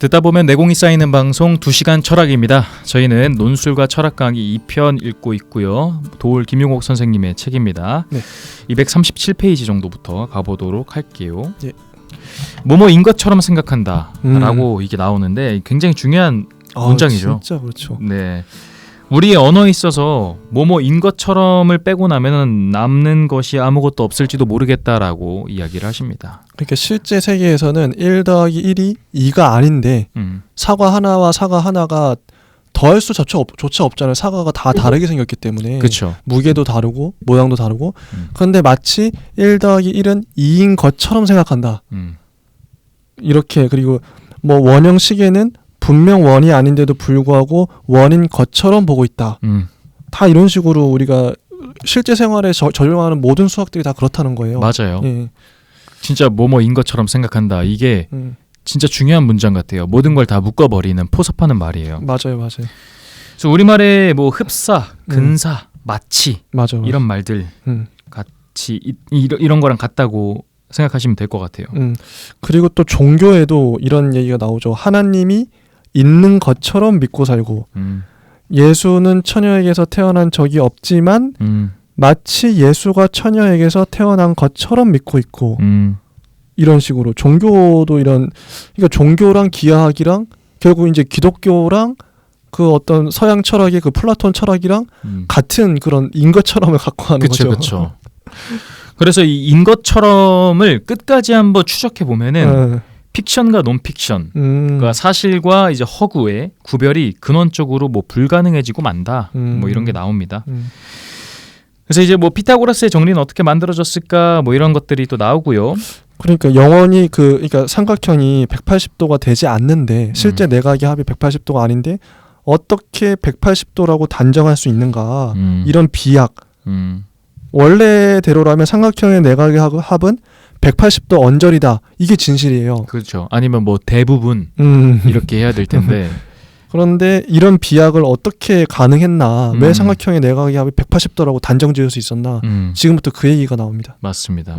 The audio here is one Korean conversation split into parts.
듣다 보면 내공이 쌓이는 방송 2시간 철학입니다. 저희는 논술과 철학 강의 2편 읽고 있고요. 도울 김용옥 선생님의 책입니다. 네. 237페이지 정도부터 가보도록 할게요. 예. 뭐뭐인 것처럼 생각한다 라고 이게 나오는데 굉장히 중요한 문장이죠. 진짜 그렇죠. 네. 우리의 언어에 있어서 뭐뭐인 것처럼을 빼고 나면 남는 것이 아무것도 없을지도 모르겠다라고 이야기를 하십니다. 그러니까 실제 세계에서는 1 더하기 1이 2가 아닌데 사과 하나와 사과 하나가 더할 수조차 없잖아요. 사과가 다 다르게 생겼기 때문에. 그렇죠. 무게도 다르고 모양도 다르고. 그런데 마치 1 더하기 1은 2인 것처럼 생각한다. 이렇게. 그리고 뭐 원형 시계는 분명 원이 아닌데도 불구하고 원인 것처럼 보고 있다. 다 이런 식으로 우리가 실제 생활에 적용하는 모든 수학들이 다 그렇다는 거예요. 맞아요. 예. 진짜 뭐뭐인 것처럼 생각한다. 이게 진짜 중요한 문장 같아요. 모든 걸 다 묶어버리는 포섭하는 말이에요. 맞아요. 그래서 우리말에 뭐 흡사, 근사, 마치 맞아. 이런 말들 같이 이런 거랑 같다고 생각하시면 될 것 같아요. 그리고 또 종교에도 이런 얘기가 나오죠. 하나님이 있는 것처럼 믿고 살고 예수는 처녀에게서 태어난 적이 없지만 마치 예수가 처녀에게서 태어난 것처럼 믿고 있고 이런 식으로 종교도 그러니까 종교랑 기하학이랑 결국 이제 기독교랑 그 어떤 서양 철학의 그 플라톤 철학이랑 같은 그런 인 것처럼을 갖고 가는 거죠. 그렇죠. 그래서 이 인 것처럼을 끝까지 한번 추적해 보면은 픽션과 논픽션, 그러니까 사실과 이제 허구의 구별이 근원적으로 뭐 불가능해지고 만다, 뭐 이런 게 나옵니다. 그래서 이제 뭐 피타고라스의 정리는 어떻게 만들어졌을까, 뭐 이런 것들이 또 나오고요. 그러니까 영원히 그러니까 삼각형이 180도가 되지 않는데 실제 내각의 합이 180도가 아닌데 어떻게 180도라고 단정할 수 있는가? 이런 비약. 원래대로라면 삼각형의 내각의 합은 180도 언저리다. 이게 진실이에요. 그렇죠. 아니면 뭐 대부분 이렇게 해야 될 텐데. 그런데 이런 비약을 어떻게 가능했나? 왜 삼각형의 내각의 합이 180도라고 단정 지을 수 있었나? 지금부터 그 얘기가 나옵니다. 맞습니다.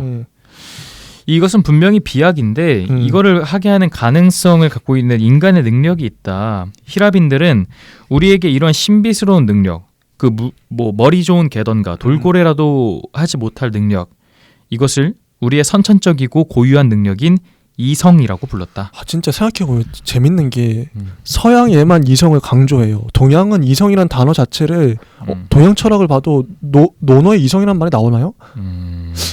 이것은 분명히 비약인데 이거를 하게 하는 가능성을 갖고 있는 인간의 능력이 있다. 히라빈들은 우리에게 이런 신비스러운 능력, 뭐 머리 좋은 개던가 돌고래라도 하지 못할 능력, 이것을 우리의 선천적이고 고유한 능력인 이성이라고 불렀다. 진짜 생각해보면 재밌는 게 서양에만 이성을 강조해요. 동양은 이성이란 단어 자체를 동양 철학을 봐도 논어에 이성이란 말이 나오나요?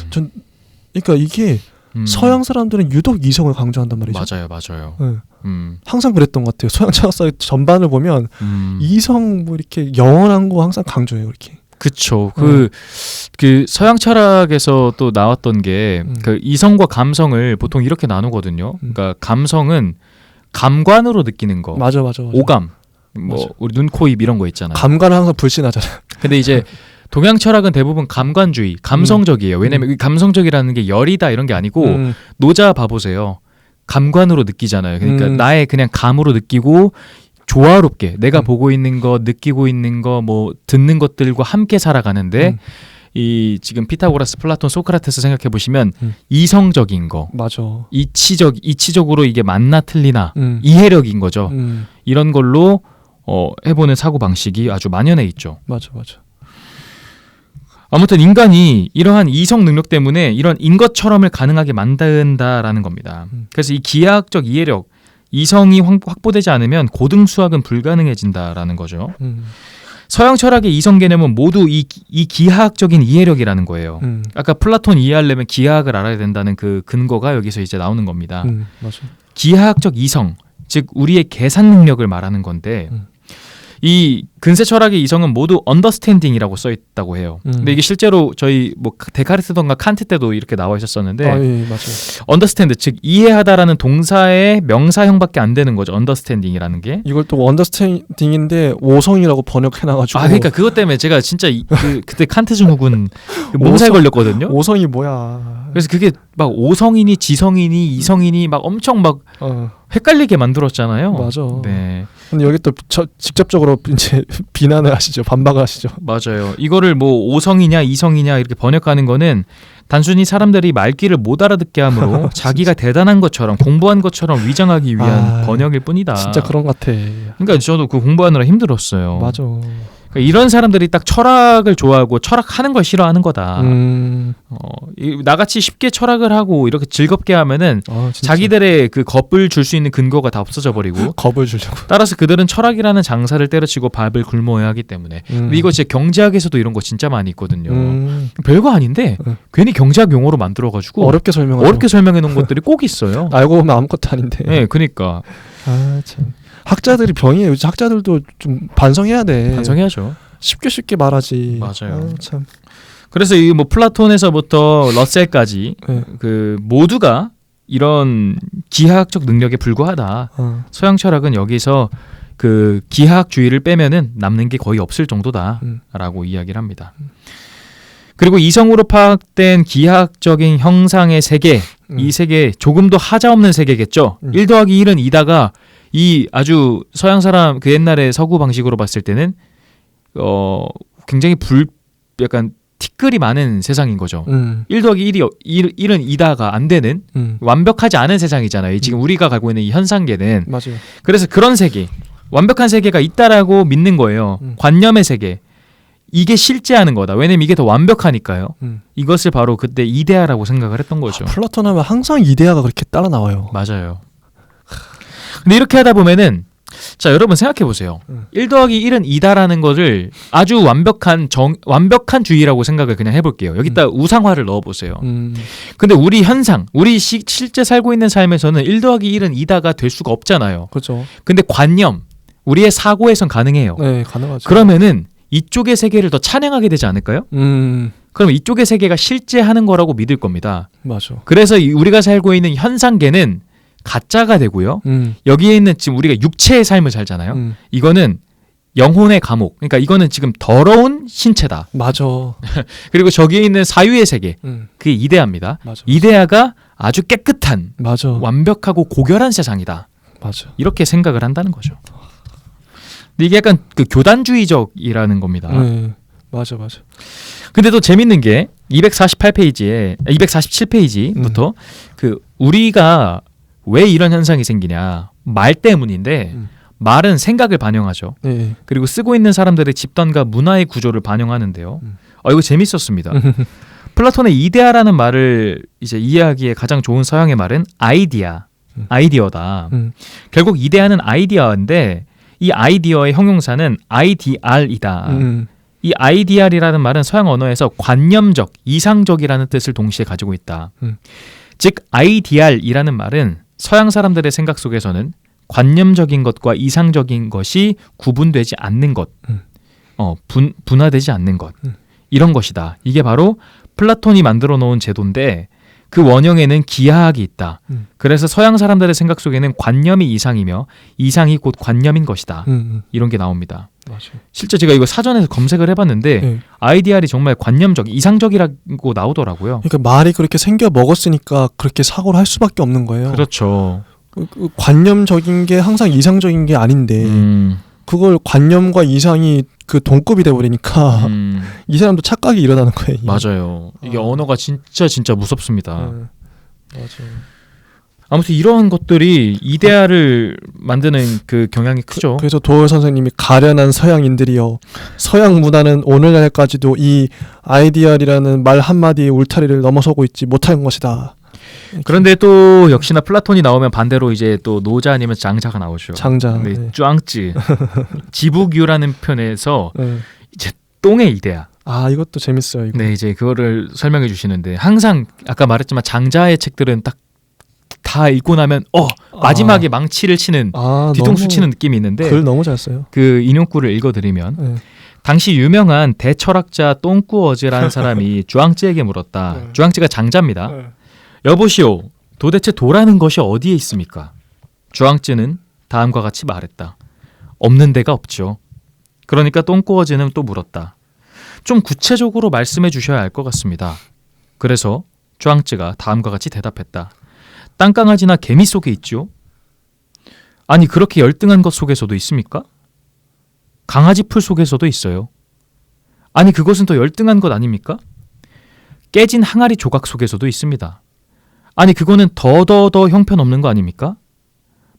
그러니까 이게 서양 사람들은 유독 이성을 강조한단 말이죠. 맞아요. 네. 항상 그랬던 것 같아요. 서양 철학사 전반을 보면 이성 뭐 이렇게 영원한 거 항상 강조해요. 이렇게. 그쵸. 그 서양 철학에서 또 나왔던 게 그 이성과 감성을 보통 이렇게 나누거든요. 그러니까 감성은 감관으로 느끼는 거. 맞아. 오감. 뭐 우리 눈, 코, 입 이런 거 있잖아요. 감관은 항상 불신하잖아요. 근데 이제 동양 철학은 대부분 감관주의, 감성적이에요. 왜냐면 이 감성적이라는 게 열이다 이런 게 아니고 노자 봐보세요. 감관으로 느끼잖아요. 그러니까 나의 그냥 감으로 느끼고 조화롭게 내가 보고 있는 거, 느끼고 있는 거, 뭐 듣는 것들과 함께 살아가는데 이 지금 피타고라스, 플라톤, 소크라테스 생각해 보시면 이성적인 거, 맞아. 이치적으로 이게 맞나 틀리나 이해력인 거죠. 이런 걸로 해보는 사고 방식이 아주 만연해 있죠. 맞아. 아무튼 인간이 이러한 이성 능력 때문에 이런 인 것처럼을 가능하게 만든다라는 겁니다. 그래서 이 기하학적 이해력, 이성이 확보되지 않으면 고등 수학은 불가능해진다라는 거죠. 서양 철학의 이성 개념은 모두 이 기하학적인 이해력이라는 거예요. 아까 플라톤 이해하려면 기하학을 알아야 된다는 그 근거가 여기서 이제 나오는 겁니다. 맞아. 기하학적 이성, 즉 우리의 계산 능력을 말하는 건데 이 근세 철학의 이성은 모두 언더스탠딩이라고 써 있다고 해요. 근데 이게 실제로 저희 뭐 데카르트던가 칸트 때도 이렇게 나와 있었었는데 예, 맞아요. 언더스탠드, 즉 이해하다라는 동사의 명사형밖에 안 되는 거죠. 언더스탠딩이라는 게. 이걸 또 언더스탠딩인데 오성이라고 번역해놔가지고. 그러니까 그것 때문에 제가 진짜 그때 칸트 증후군 몸살에 걸렸거든요. 오성이 뭐야. 그래서 그게 막 오성이니 지성이니 이성이니 막 엄청 막 헷갈리게 만들었잖아요. 맞아. 네. 근데 여기 또 직접적으로 이제 비난을 하시죠. 반박을 하시죠. 맞아요. 이거를 뭐 오성이냐 이성이냐 이렇게 번역하는 거는 단순히 사람들이 말귀를 못 알아듣게 함으로 자기가 대단한 것처럼 공부한 것처럼 위장하기 위한 번역일 뿐이다. 진짜 그런 것 같아. 그러니까 저도 그 공부하느라 힘들었어요. 맞아. 그러니까 이런 사람들이 딱 철학을 좋아하고 철학하는 걸 싫어하는 거다. 나같이 쉽게 철학을 하고 이렇게 즐겁게 하면은 자기들의 그 겁을 줄 수 있는 근거가 다 없어져 버리고 겁을 주려고. 따라서 그들은 철학이라는 장사를 때려치고 밥을 굶어야 하기 때문에. 근데 이거 진짜 경제학에서도 이런 거 진짜 많이 있거든요. 별거 아닌데 괜히 경제학 용어로 만들어가지고 어렵게 설명해 놓은 것들이 꼭 있어요. 알고 보면 아무것도 아닌데. 네, 그러니까. 참. 학자들이 병이에요. 요즘 학자들도 좀 반성해야 돼. 반성해야죠. 쉽게 말하지. 맞아요. 참. 그래서 이 뭐 플라톤에서부터 러셀까지 그 모두가 이런 기하학적 능력에 불과하다. 서양 철학은 여기서 그 기하학주의를 빼면은 남는 게 거의 없을 정도다라고 이야기를 합니다. 그리고 이성으로 파악된 기하학적인 형상의 세계, 이 세계 조금도 하자 없는 세계겠죠. 1 더하기 1은 2다가 이 아주 서양 사람 그 옛날의 서구 방식으로 봤을 때는 굉장히 약간 티끌이 많은 세상인 거죠. 1 더하기 1은 2다가 안 되는 완벽하지 않은 세상이잖아요. 지금 우리가 가고 있는 이 현상계는. 맞아요. 그래서 그런 세계, 완벽한 세계가 있다라고 믿는 거예요. 관념의 세계. 이게 실제하는 거다. 왜냐면 이게 더 완벽하니까요. 이것을 바로 그때 이데아라고 생각을 했던 거죠. 플라톤 하면 항상 이데아가 그렇게 따라 나와요. 맞아요. 근데 이렇게 하다 보면은 자, 여러분 생각해 보세요. 1 더하기 1은 2다라는 것을 아주 완벽한 주의라고 생각을 그냥 해볼게요. 여기다 우상화를 넣어보세요. 근데 우리 현상, 우리 실제 살고 있는 삶에서는 1 더하기 1은 2다가 될 수가 없잖아요. 그렇죠. 근데 관념, 우리의 사고에선 가능해요. 네, 가능하죠. 그러면은 이쪽의 세계를 더 찬양하게 되지 않을까요? 그럼 이쪽의 세계가 실제하는 거라고 믿을 겁니다. 맞아. 그래서 우리가 살고 있는 현상계는 가짜가 되고요. 여기에 있는 지금 우리가 육체의 삶을 살잖아요. 이거는 영혼의 감옥. 그러니까 이거는 지금 더러운 신체다. 맞아. 그리고 저기에 있는 사유의 세계. 그게 이데아입니다. 맞아. 이데아가 아주 깨끗한, 맞아. 완벽하고 고결한 세상이다. 맞아. 이렇게 생각을 한다는 거죠. 근데 이게 약간 그 교단주의적이라는 겁니다. 네. 맞아. 근데 또 재밌는 게 247페이지부터 그 우리가 왜 이런 현상이 생기냐, 말 때문인데 말은 생각을 반영하죠. 네. 그리고 쓰고 있는 사람들의 집단과 문화의 구조를 반영하는데요. 이거 재밌었습니다. 플라톤의 이데아라는 말을 이제 이해하기에 가장 좋은 서양의 말은 아이디어다. 결국 이데아는 아이디어인데 이 아이디어의 형용사는 IDR이다. 이 IDR이라는 말은 서양 언어에서 관념적, 이상적이라는 뜻을 동시에 가지고 있다. 즉 IDR이라는 말은 서양 사람들의 생각 속에서는 관념적인 것과 이상적인 것이 구분되지 않는 것, 분화되지 않는 것, 이런 것이다. 이게 바로 플라톤이 만들어 놓은 제도인데 그 원형에는 기하학이 있다. 그래서 서양 사람들의 생각 속에는 관념이 이상이며 이상이 곧 관념인 것이다. 이런 게 나옵니다. 맞아. 실제 제가 이거 사전에서 검색을 해봤는데 IDR이 정말 관념적, 이상적이라고 나오더라고요. 그러니까 말이 그렇게 생겨 먹었으니까 그렇게 사고를 할 수밖에 없는 거예요. 그렇죠. 관념적인 게 항상 이상적인 게 아닌데 그걸 관념과 이상이 그 동급이 돼버리니까 이 사람도 착각이 일어나는 거예요. 맞아요. 이게 언어가 진짜 무섭습니다. 맞아. 아무튼 이러한 것들이 이데아를 만드는 그 경향이 크죠. 그래서 도월 선생님이 가련한 서양인들이여, 서양 문화는 오늘날까지도 이 아이디얼이라는 말 한마디의 울타리를 넘어서고 있지 못한 것이다. 그런데 또 역시나 플라톤이 나오면 반대로 이제 또 노자 아니면 장자가 나오죠. 장자. 네. 쭈앙쯔. 지부규라는 편에서 이제 똥의 이데아. 이것도 재밌어요. 이거. 네, 이제 그거를 설명해 주시는데 항상 아까 말했지만 장자의 책들은 딱 다 읽고 나면 마지막에 망치를 치는 뒤통수 치는 느낌이 있는데 글 너무 잘 써요. 그 인용구를 읽어드리면 당시 유명한 대철학자 똥꾸어즈라는 사람이 쭈앙쯔에게 물었다. 쭈앙쯔가 장자입니다. 여보시오, 도대체 도라는 것이 어디에 있습니까? 쭈앙쯔는 다음과 같이 말했다. 없는 데가 없죠. 그러니까 똥꾸어즈는 또 물었다. 좀 구체적으로 말씀해 주셔야 할 것 같습니다. 그래서 쭈앙쯔가 다음과 같이 대답했다. 땅강아지나 개미 속에 있죠? 아니 그렇게 열등한 것 속에서도 있습니까? 강아지 풀 속에서도 있어요. 아니 그것은 더 열등한 것 아닙니까? 깨진 항아리 조각 속에서도 있습니다. 아니 그거는 더더더 형편없는 거 아닙니까?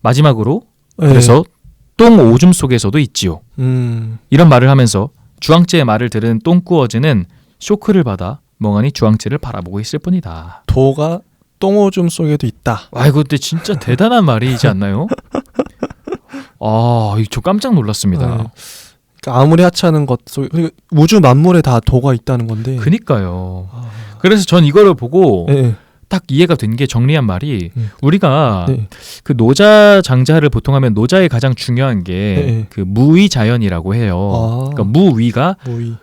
마지막으로 네. 그래서 똥 오줌 속에서도 있지요. 이런 말을 하면서 주황제의 말을 들은 똥꾸어즈는 쇼크를 받아 멍하니 주황제를 바라보고 있을 뿐이다. 도가 똥오줌 속에도 있다. 아이고 근데 진짜 대단한 말이지 않나요? 아, 저 깜짝 놀랐습니다. 네. 그러니까 아무리 하찮은 것 속에 우주 만물에 다 도가 있다는 건데. 그니까요. 그래서 전 이거를 보고 네. 딱 이해가 된 게 정리한 말이 우리가 네. 그 노자 장자를 보통 하면 노자의 가장 중요한 게 그 네. 무위자연이라고 해요. 아. 그러니까 무위가 무의.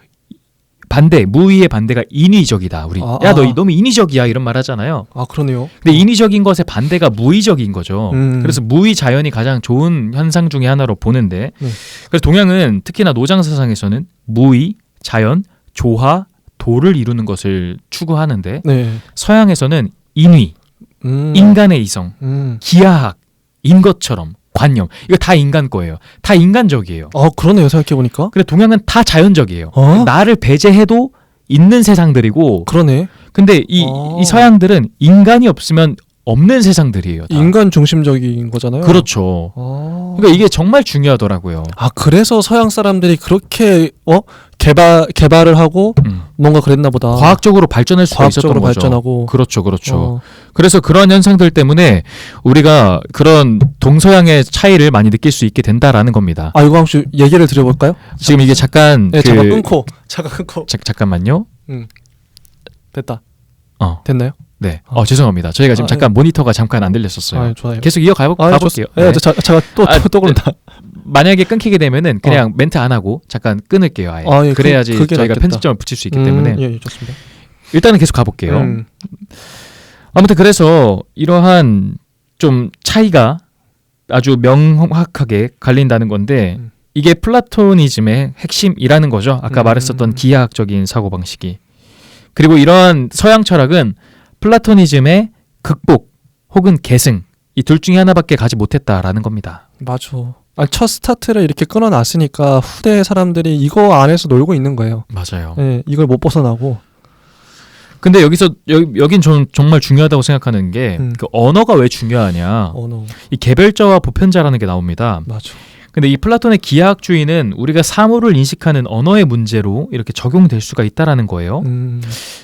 반대, 무위의 반대가 인위적이다. 우리 아, 야 너 너무 인위적이야 이런 말 하잖아요. 아 그러네요. 근데 인위적인 것의 반대가 무의적인 거죠. 그래서 무위자연이 가장 좋은 현상 중에 하나로 보는데 그래서 동양은 특히나 노장 사상에서는 무위, 자연, 조화, 도를 이루는 것을 추구하는데 네. 서양에서는 인위, 인간의 이성, 기하학, 인 것처럼 관념 이거 다 인간 거예요. 다 인간적이에요. 그러네요. 생각해 보니까. 근데 동양은 다 자연적이에요. 나를 배제해도 있는 세상들이고 그러네. 근데 이 서양들은 인간이 없으면 없는 세상들이에요. 다. 인간 중심적인 거잖아요. 그렇죠. 그러니까 이게 정말 중요하더라고요. 그래서 서양 사람들이 그렇게 개발을 하고 뭔가 그랬나 보다. 과학적으로 발전할 수가 있었던 거죠. 발전하고. 그렇죠. 그래서 그런 현상들 때문에 우리가 그런 동서양의 차이를 많이 느낄 수 있게 된다라는 겁니다. 이거 혹시 얘기를 드려볼까요? 지금 이게 잠깐 네, 잠깐 끊고. 잠깐만요. 됐다. 됐나요? 네. 죄송합니다. 저희가 지금 잠깐 모니터가 잠깐 안 들렸었어요. 좋아요. 계속 가볼게요. 네. 제가 또 그런다. 만약에 끊기게 되면은 그냥 멘트 안 하고 잠깐 끊을게요. 아예. 예, 그래야지 그게 저희가 낫겠다. 편집점을 붙일 수 있기 때문에. 예, 좋습니다. 일단은 계속 가볼게요. 아무튼 그래서 이러한 좀 차이가 아주 명확하게 갈린다는 건데 이게 플라토니즘의 핵심이라는 거죠. 아까 말했었던 기하학적인 사고방식이. 그리고 이러한 서양 철학은 플라토니즘의 극복 혹은 계승 이 둘 중에 하나밖에 가지 못했다라는 겁니다. 맞아. 첫 스타트를 이렇게 끊어놨으니까 후대 사람들이 이거 안에서 놀고 있는 거예요. 맞아요. 네, 이걸 못 벗어나고. 근데 여긴 전 정말 중요하다고 생각하는 게 그 언어가 왜 중요하냐. 이 개별자와 보편자라는 게 나옵니다. 맞아. 근데 이 플라톤의 기하학주의는 우리가 사물을 인식하는 언어의 문제로 이렇게 적용될 수가 있다라는 거예요.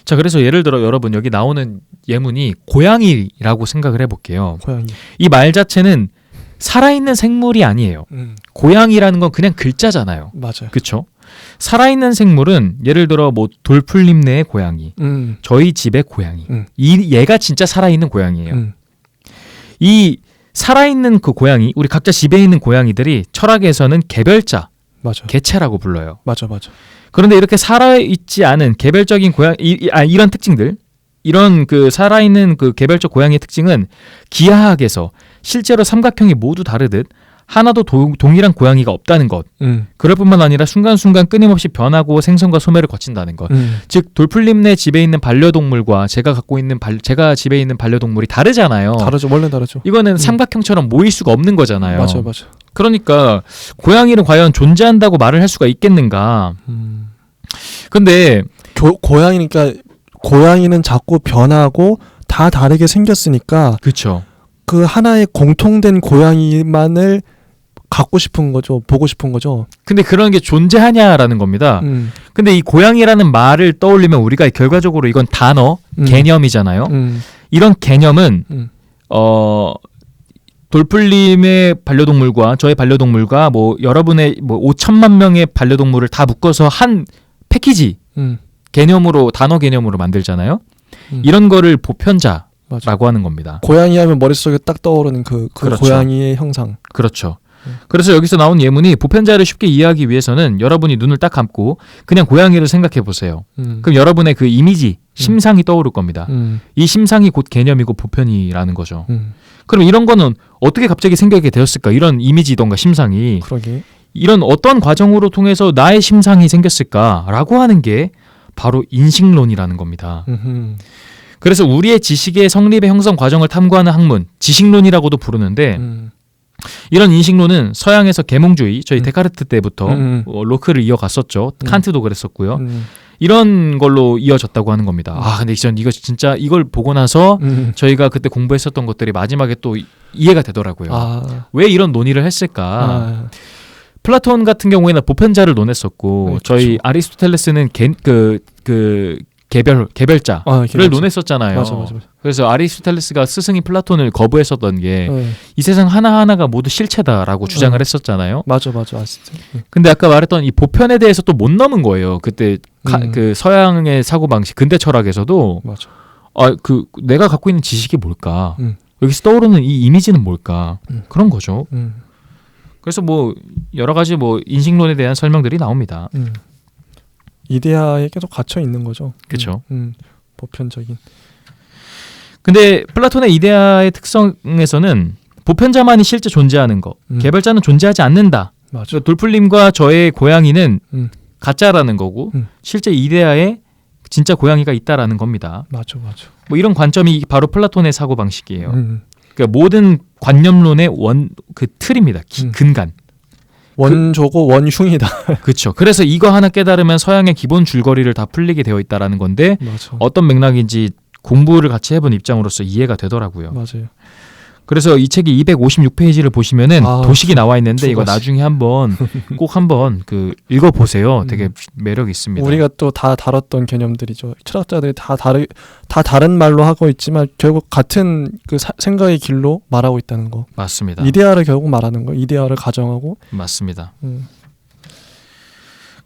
자, 그래서 예를 들어 여러분 여기 나오는 예문이 고양이라고 생각을 해볼게요. 고양이. 이 말 자체는 살아있는 생물이 아니에요. 고양이라는 건 그냥 글자잖아요. 맞아요. 그렇죠? 살아있는 생물은 예를 들어 뭐 돌풀림내의 고양이, 저희 집의 고양이. 얘가 진짜 살아있는 고양이에요. 이 살아있는 그 고양이, 우리 각자 집에 있는 고양이들이 철학에서는 개별자, 맞아. 개체라고 불러요. 맞아. 그런데 이렇게 살아있지 않은 개별적인 고양이, 이런 특징들, 이런 그 살아있는 그 개별적 고양이의 특징은 기하학에서 실제로 삼각형이 모두 다르듯 하나도 동일한 고양이가 없다는 것. 그럴 뿐만 아니라 순간순간 끊임없이 변하고 생성과 소멸을 거친다는 것. 즉 돌풀림내 집에 있는 반려동물과 제가 집에 있는 반려동물이 다르잖아요. 다르죠. 원래 다르죠. 이거는 삼각형처럼 모일 수가 없는 거잖아요. 맞아. 그러니까 고양이는 과연 존재한다고 말을 할 수가 있겠는가. 근데 고양이니까 고양이는 자꾸 변하고 다 다르게 생겼으니까 그렇죠. 그 하나의 공통된 고양이만을 갖고 싶은 거죠. 보고 싶은 거죠. 근데 그런 게 존재하냐라는 겁니다. 근데 이 고양이라는 말을 떠올리면 우리가 결과적으로 이건 단어, 개념이잖아요. 이런 개념은 돌풀림의 반려동물과 저의 반려동물과 뭐 여러분의 뭐 5천만 명의 반려동물을 다 묶어서 한 패키지 개념으로 단어 개념으로 만들잖아요. 이런 거를 보편자라고 맞아. 하는 겁니다. 고양이 하면 머릿속에 딱 떠오르는 그 그렇죠. 고양이의 형상. 그렇죠. 그래서 여기서 나온 예문이 보편자를 쉽게 이해하기 위해서는 여러분이 눈을 딱 감고 그냥 고양이를 생각해 보세요. 그럼 여러분의 그 이미지, 심상이 떠오를 겁니다. 이 심상이 곧 개념이고 보편이라는 거죠. 그럼 이런 거는 어떻게 갑자기 생기게 되었을까? 이런 이미지던가 심상이. 그러게. 이런 어떤 과정으로 통해서 나의 심상이 생겼을까라고 하는 게 바로 인식론이라는 겁니다. 그래서 우리의 지식의 성립의 형성 과정을 탐구하는 학문, 지식론이라고도 부르는데 이런 인식론은 서양에서 계몽주의, 저희 데카르트 때부터 로크를 이어갔었죠. 칸트도 그랬었고요. 이런 걸로 이어졌다고 하는 겁니다. 근데 전 이거 진짜 이걸 보고 나서 저희가 그때 공부했었던 것들이 마지막에 또 이해가 되더라고요. 왜 이런 논의를 했을까? 플라톤 같은 경우에는 보편자를 논했었고 네, 저희 그렇죠. 아리스토텔레스는 개별자를 논했었잖아요. 맞아. 그래서 아리스토텔레스가 스승인 플라톤을 거부했었던 게 이 세상 하나하나가 모두 실체다라고 주장을 했었잖아요. 맞아. 근데 아까 말했던 이 보편에 대해서 또 못 넘은 거예요. 그때 그 서양의 사고 방식, 근대 철학에서도 맞아. 내가 갖고 있는 지식이 뭘까? 여기서 떠오르는 이 이미지는 뭘까? 그런 거죠. 그래서 뭐 여러 가지 뭐 인식론에 대한 설명들이 나옵니다. 이데아에 계속 갇혀 있는 거죠. 그렇죠. 보편적인. 근데 플라톤의 이데아의 특성에서는 보편자만이 실제 존재하는 거, 개별자는 존재하지 않는다. 맞아. 돌풀님과 저의 고양이는 가짜라는 거고 실제 이데아에 진짜 고양이가 있다라는 겁니다. 맞아. 뭐 이런 관점이 바로 플라톤의 사고 방식이에요. 그러니까 모든 관념론의 그 틀입니다. 근간. 원조고 원흉이다. 그렇죠. 그래서 이거 하나 깨달으면 서양의 기본 줄거리를 다 풀리게 되어 있다라는 건데 맞아. 어떤 맥락인지 공부를 같이 해본 입장으로서 이해가 되더라고요. 맞아요. 그래서 이 책이 256페이지를 보시면은 도식이 나와 있는데 이거 나중에 꼭 한번 읽어보세요. 되게 매력 있습니다. 우리가 또 다 다뤘던 개념들이죠. 철학자들이 다 다른 말로 하고 있지만 결국 같은 그 생각의 길로 말하고 있다는 거. 맞습니다. 이데아를 결국 말하는 거. 이데아를 가정하고. 맞습니다.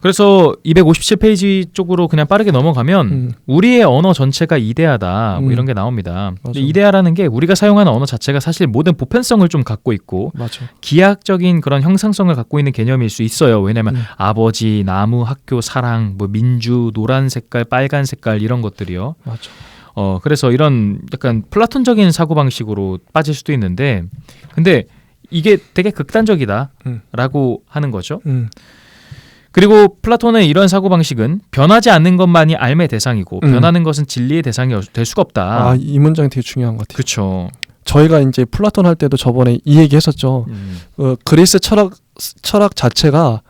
그래서 257페이지 쪽으로 그냥 빠르게 넘어가면 우리의 언어 전체가 이데아다 뭐 이런 게 나옵니다. 근데 이데아라는 게 우리가 사용하는 언어 자체가 사실 모든 보편성을 좀 갖고 있고 맞아. 기하학적인 그런 형상성을 갖고 있는 개념일 수 있어요. 왜냐하면 아버지, 나무, 학교, 사랑, 뭐 민주, 노란 색깔, 빨간 색깔 이런 것들이요. 맞아. 그래서 이런 약간 플라톤적인 사고방식으로 빠질 수도 있는데 근데 이게 되게 극단적이다라고 하는 거죠. 그리고 플라톤의 이런 사고방식은 변하지 않는 것만이 알의 대상이고 변하는 것은 진리의 대상이 될 수가 없다. 이 문장이 되게 중요한 것 같아요. 그렇죠. 저희가 이제 플라톤 할 때도 저번에 이 얘기 했었죠. 그리스 철학 자체가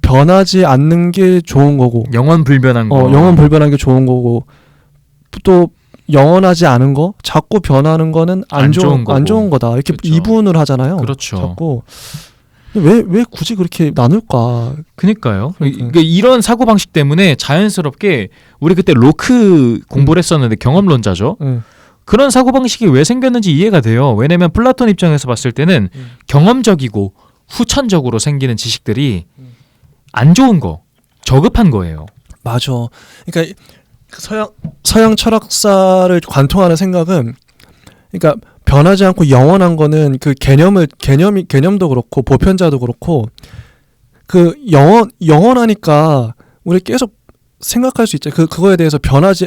변하지 않는 게 좋은 거고 영원 불변한 거. 영원 불변한 게 좋은 거고 또 영원하지 않은 거 자꾸 변하는 거는 안 좋은 거다. 이렇게 그렇죠. 이분을 하잖아요. 그렇죠. 자꾸 왜 굳이 그렇게 나눌까? 그니까요. 그러니까 이런 사고 방식 때문에 자연스럽게 우리 그때 로크 공부를 했었는데 경험론자죠. 그런 사고 방식이 왜 생겼는지 이해가 돼요. 왜냐하면 플라톤 입장에서 봤을 때는 경험적이고 후천적으로 생기는 지식들이 안 좋은 거, 저급한 거예요. 맞아. 그러니까 서양 철학사를 관통하는 생각은 그러니까 변하지 않고 영원한 거는 그 개념도 그렇고 보편자도 그렇고 그 영원하니까 우리 계속 생각할 수 있죠. 그거에 대해서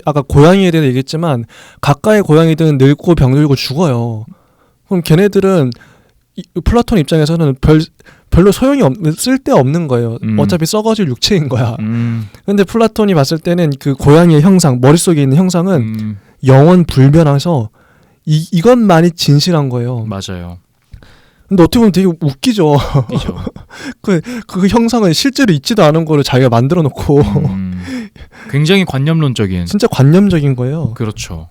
아까 고양이에 대해서 얘기했지만 가까이 고양이들은 늙고 병들고 죽어요. 그럼 걔네들은 플라톤 입장에서는 별로 쓸데없는 거예요. 어차피 썩어질 육체인 거야. 근데 플라톤이 봤을 때는 그 고양이의 형상, 머릿속에 있는 형상은 영원 불변해서 이것만이 진실한 거예요. 맞아요. 근데 어떻게 보면 되게 웃기죠. 그 형상은 실제로 있지도 않은 거를 자기가 만들어 놓고 굉장히 관념론적인. 진짜 관념적인 거예요. 그렇죠.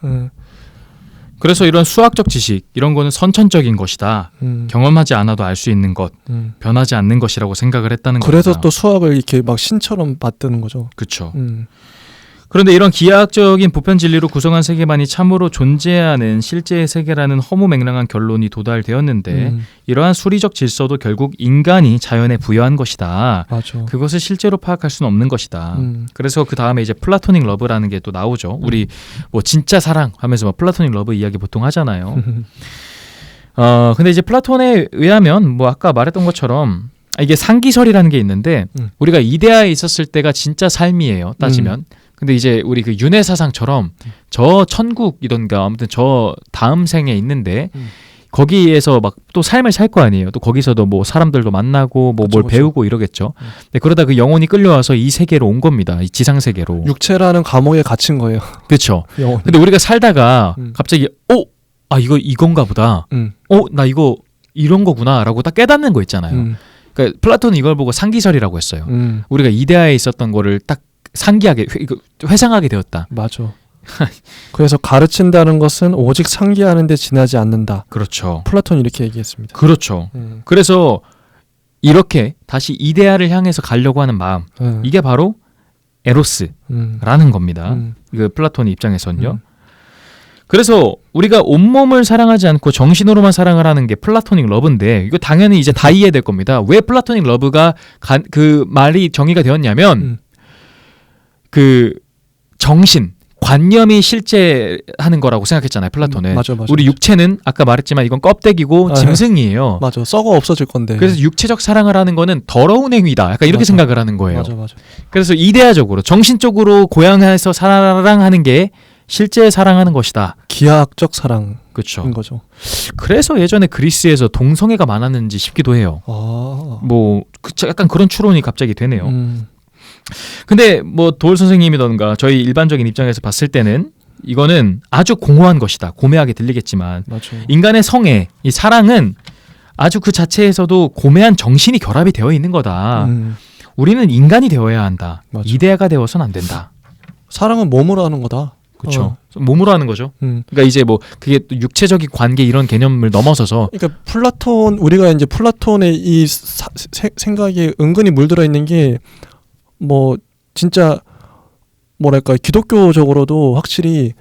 그래서 이런 수학적 지식 이런 거는 선천적인 것이다. 경험하지 않아도 알 수 있는 것, 변하지 않는 것이라고 생각을 했다는 거죠. 그래서 또 수학을 이렇게 막 신처럼 받드는 거죠. 그렇죠. 그런데 이런 기하학적인 보편 진리로 구성한 세계만이 참으로 존재하는 실제의 세계라는 허무맹랑한 결론이 도달되었는데 이러한 수리적 질서도 결국 인간이 자연에 부여한 것이다. 맞아. 그것을 실제로 파악할 수는 없는 것이다. 그래서 그 다음에 이제 플라토닉 러브라는 게 또 나오죠. 우리 뭐 진짜 사랑 하면서 뭐 플라토닉 러브 이야기 보통 하잖아요. 근데 이제 플라톤에 의하면 뭐 아까 말했던 것처럼 이게 상기설이라는 게 있는데 우리가 이데아에 있었을 때가 진짜 삶이에요. 따지면. 근데 이제 우리 그 윤회 사상처럼 저 천국이던가 아무튼 저 다음 생에 있는데 거기에서 막 또 삶을 살 거 아니에요. 또 거기서도 뭐 사람들도 만나고 뭐 뭘 배우고 이러겠죠. 근데 그러다 그 영혼이 끌려와서 이 세계로 온 겁니다. 이 지상 세계로. 육체라는 감옥에 갇힌 거예요. 그렇죠. 근데 우리가 살다가 갑자기 이건가 보다. 나 이거 이런 거구나라고 딱 깨닫는 거 있잖아요. 그러니까 플라톤은 이걸 보고 상기설이라고 했어요. 우리가 이데아에 있었던 거를 딱 상기하게 회상하게 되었다. 맞아. 그래서 가르친다는 것은 오직 상기하는 데 지나지 않는다. 그렇죠. 플라톤이 이렇게 얘기했습니다. 그렇죠. 그래서 이렇게 다시 이데아를 향해서 가려고 하는 마음, 이게 바로 에로스라는 겁니다. 그 플라톤의 입장에서는요. 그래서 우리가 온몸을 사랑하지 않고 정신으로만 사랑을 하는 게 플라토닉 러브인데 이거 당연히 이제 다 이해될 겁니다. 왜 플라토닉 러브가 그 말이 정의가 되었냐면 그 정신, 관념이 실제하는 거라고 생각했잖아요. 플라톤은. 맞아. 우리 육체는 아까 말했지만 이건 껍데기고 짐승이에요. 맞아. 썩어 없어질 건데. 그래서 육체적 사랑을 하는 거는 더러운 행위다. 약간 이렇게 생각을 하는 거예요. 맞아. 그래서 이데아적으로 정신적으로 고양해서 사랑하는 게 실제 사랑하는 것이다. 기하학적 사랑인 그렇죠. 거죠. 그래서 예전에 그리스에서 동성애가 많았는지 싶기도 해요. 뭐 약간 그런 추론이 갑자기 되네요. 근데 뭐 도올 선생님이던가 저희 일반적인 입장에서 봤을 때는 이거는 아주 공허한 것이다. 고매하게 들리겠지만 맞아. 인간의 성애, 이 사랑은 아주 그 자체에서도 고매한 정신이 결합이 되어 있는 거다. 우리는 인간이 되어야 한다. 맞아. 이데아가 되어서는 안 된다. 사랑은 몸으로 하는 거다. 그렇죠. 몸으로 하는 거죠. 그러니까 이제 뭐 그게 또 육체적인 관계 이런 개념을 넘어서서. 그러니까 우리가 이제 플라톤의 이 생각에 은근히 물들어 있는 게 뭐 진짜 뭐랄까 기독교적으로도 확실히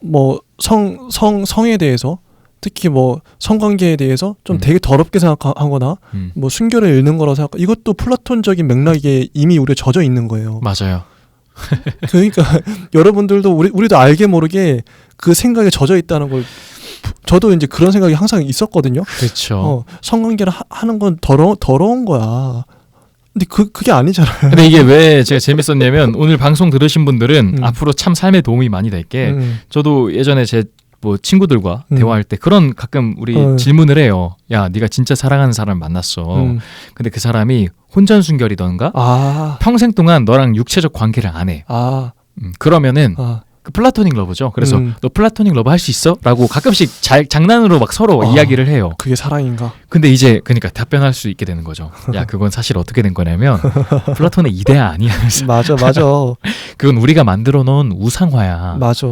뭐 성에 대해서 특히 뭐 성관계에 대해서 좀 되게 더럽게 생각하거나 뭐 순결을 잃는 거라고 생각. 이것도 플라톤적인 맥락에 이미 우리가 젖어 있는 거예요. 맞아요. 그러니까 여러분들도 우리도 알게 모르게 그 생각에 젖어 있다는 걸 저도 이제 그런 생각이 항상 있었거든요. 그렇죠. 성관계를 하는 건 더러운 거야. 근데 그게 아니잖아요. 근데 이게 왜 제가 재밌었냐면 오늘 방송 들으신 분들은 앞으로 참 삶에 도움이 많이 될게 저도 예전에 제 뭐 친구들과 대화할 때 그런 가끔 우리 질문을 해요. 야, 네가 진짜 사랑하는 사람을 만났어. 근데 그 사람이 혼전순결이던가 평생 동안 너랑 육체적 관계를 안 해. 그러면은 그 플라토닉 러브죠. 그래서 너 플라토닉 러브 할 수 있어? 라고 가끔씩 장난으로 막 서로 이야기를 해요. 그게 사랑인가? 근데 이제 그러니까 답변할 수 있게 되는 거죠. 야, 그건 사실 어떻게 된 거냐면 플라톤의 이데아 아니야. 맞아. 그건 우리가 만들어 놓은 우상화야. 맞아.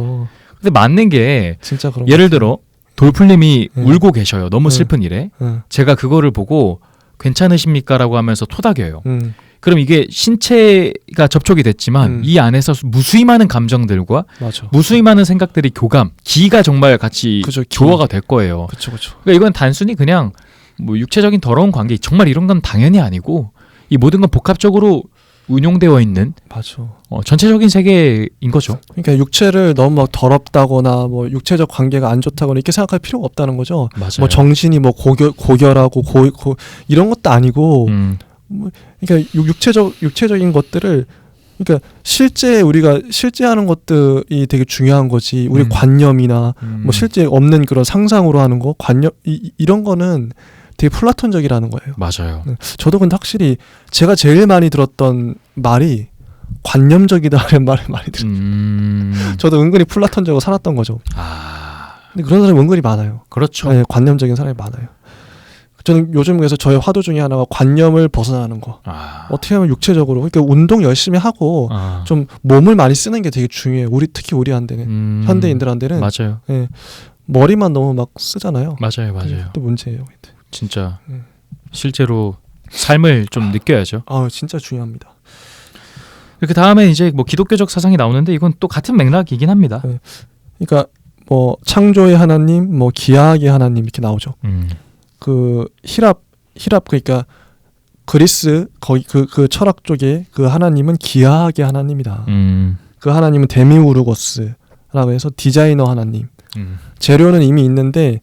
근데 맞는 게 진짜 그런 예를 들어 돌풀님이 울고 계셔요. 너무 슬픈 일에. 제가 그거를 보고 괜찮으십니까? 라고 하면서 토닥여요. 그럼 이게 신체가 접촉이 됐지만 이 안에서 무수히 많은 감정들과 맞아. 무수히 많은 생각들이 기가 정말 같이 그죠, 조화가 될 거예요. 그렇죠. 그러니까 이건 단순히 그냥 뭐 육체적인 더러운 관계 정말 이런 건 당연히 아니고 이 모든 건 복합적으로 운용되어 있는 맞아. 전체적인 세계인 거죠. 그러니까 육체를 너무 막 더럽다거나 뭐 육체적 관계가 안 좋다거나 이렇게 생각할 필요가 없다는 거죠. 맞아요. 뭐 정신이 뭐 고결하고 이런 것도 아니고 뭐 그러니까 육체적인 것들을 그러니까 우리가 실제 하는 것들이 되게 중요한 거지. 우리 관념이나 뭐 실제 없는 그런 상상으로 하는 거 관념 이런 거는 되게 플라톤적이라는 거예요. 맞아요. 저도 근데 확실히 제가 제일 많이 들었던 말이 관념적이다라는 말을 많이 들었어요. 저도 은근히 플라톤적으로 살았던 거죠. 근데 그런 사람이 은근히 많아요. 그렇죠. 네, 관념적인 사람이 많아요. 저는 요즘 그래서 저의 화두 중에 하나가 관념을 벗어나는 거. 어떻게 하면 육체적으로 그러니까 운동 열심히 하고 좀 몸을 많이 쓰는 게 되게 중요해요. 특히 우리한테는 현대인들한테는 맞아요. 네, 머리만 너무 막 쓰잖아요. 맞아요. 또 문제예요. 진짜 실제로 삶을 좀 느껴야죠. 진짜 중요합니다. 그 다음에 이제 뭐 기독교적 사상이 나오는데 이건 또 같은 맥락이긴 합니다. 네. 그러니까 뭐 창조의 하나님, 뭐 기하학의 하나님 이렇게 나오죠. 그 히랍 그러니까 그리스 거기 그 철학 쪽에 그 하나님은 기하학의 하나님이다. 그 하나님은 데미우르고스라고 해서 디자이너 하나님. 재료는 이미 있는데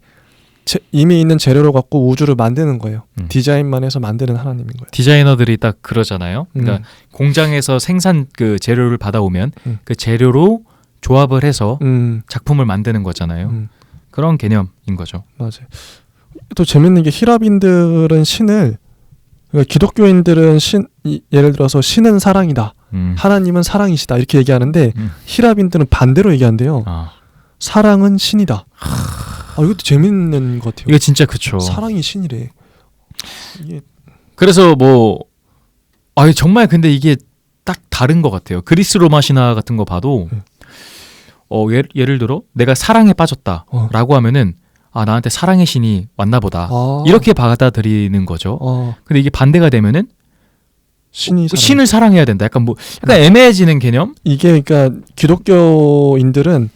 이미 있는 재료를 갖고 우주를 만드는 거예요. 디자인만 해서 만드는 하나님인 거예요. 디자이너들이 딱 그러잖아요. 그러니까 공장에서 생산 그 재료를 받아오면 그 재료로 조합을 해서 작품을 만드는 거잖아요. 그런 개념인 거죠. 맞아요. 또 재밌는 게 히랍인들은 신을 그러니까 기독교인들은 예를 들어서 신은 사랑이다. 하나님은 사랑이시다. 이렇게 얘기하는데 히랍인들은 반대로 얘기한대요. 사랑은 신이다. 이것도 재밌는 것 같아요. 이거 진짜 그쵸. 사랑이 신이래. 이게 그래서 정말 근데 이게 딱 다른 것 같아요. 그리스 로마 신화 같은 거 봐도 예를 들어 내가 사랑에 빠졌다라고 하면은 나한테 사랑의 신이 왔나 보다. 이렇게 받아들이는 거죠. 근데 이게 반대가 되면은 신을 사랑해야 된다. 약간 애매해지는 개념? 이게 그러니까 기독교인들은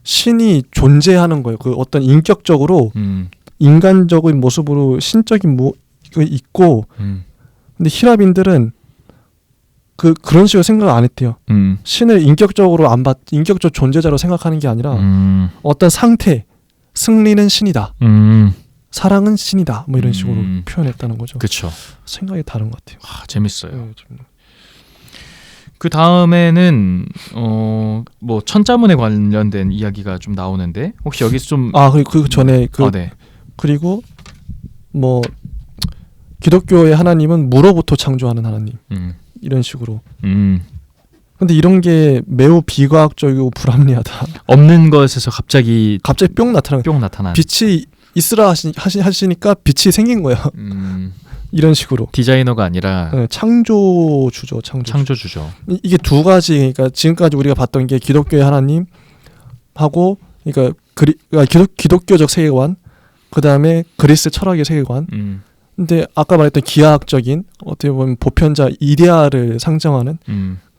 신이 존재하는 거예요. 그 어떤 인격적으로 인간적인 모습으로 신적인 있고 근데 히랍인들은 그런 식으로 생각을 안 했대요. 신을 인격적으로 인격적 존재자로 생각하는 게 아니라 어떤 상태, 승리는 신이다. 사랑은 신이다. 뭐 이런 식으로 표현했다는 거죠. 그렇죠. 생각이 다른 것 같아요. 재밌어요. 그 다음에는 천자문에 관련된 이야기가 좀 나오는데 혹시 여기서 좀 그 전에 네. 그리고 기독교의 하나님은 물로부터 창조하는 하나님 이런 식으로. 근데 이런 게 매우 비과학적이고 불합리하다. 없는 것에서 갑자기 뿅 나타난. 빛이 있으라 하시니까 빛이 생긴 거예요. 이런 식으로. 디자이너가 아니라 창조주죠. 이게 두 가지. 그러니까 지금까지 우리가 봤던 게 기독교의 하나님하고 그러니까 기독교적 세계관, 그 다음에 그리스 철학의 세계관. 근데 아까 말했던 기하학적인 어떻게 보면 보편자 이데아를 상정하는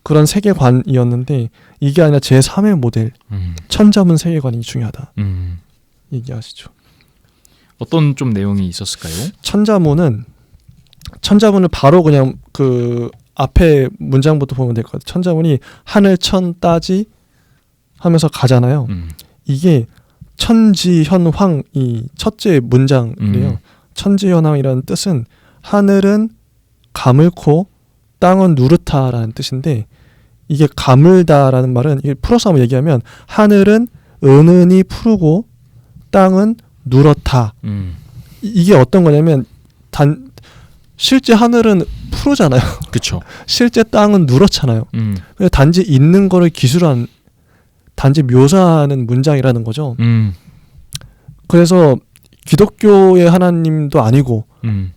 그런 세계관이었는데 이게 아니라 제3의 모델 천자문 세계관이 중요하다. 얘기하시죠. 어떤 좀 내용이 있었을까요? 천자문을 바로 그냥 그 앞에 문장부터 보면 될 것 같아요. 천자문이 하늘 천 따지 하면서 가잖아요. 이게 천지현황이 첫째 문장이래요. 천지현황이라는 뜻은 하늘은 가물고 땅은 누렇다라는 뜻인데 이게 가물다라는 말은 이게 풀어서 한번 얘기하면 하늘은 은은히 푸르고 땅은 누렇다. 이게 어떤 거냐면 실제 하늘은 푸르잖아요. 그렇죠. 실제 땅은 누렇잖아요. 단지 있는 거를 기술한 단지 묘사하는 문장이라는 거죠. 그래서 기독교의 하나님도 아니고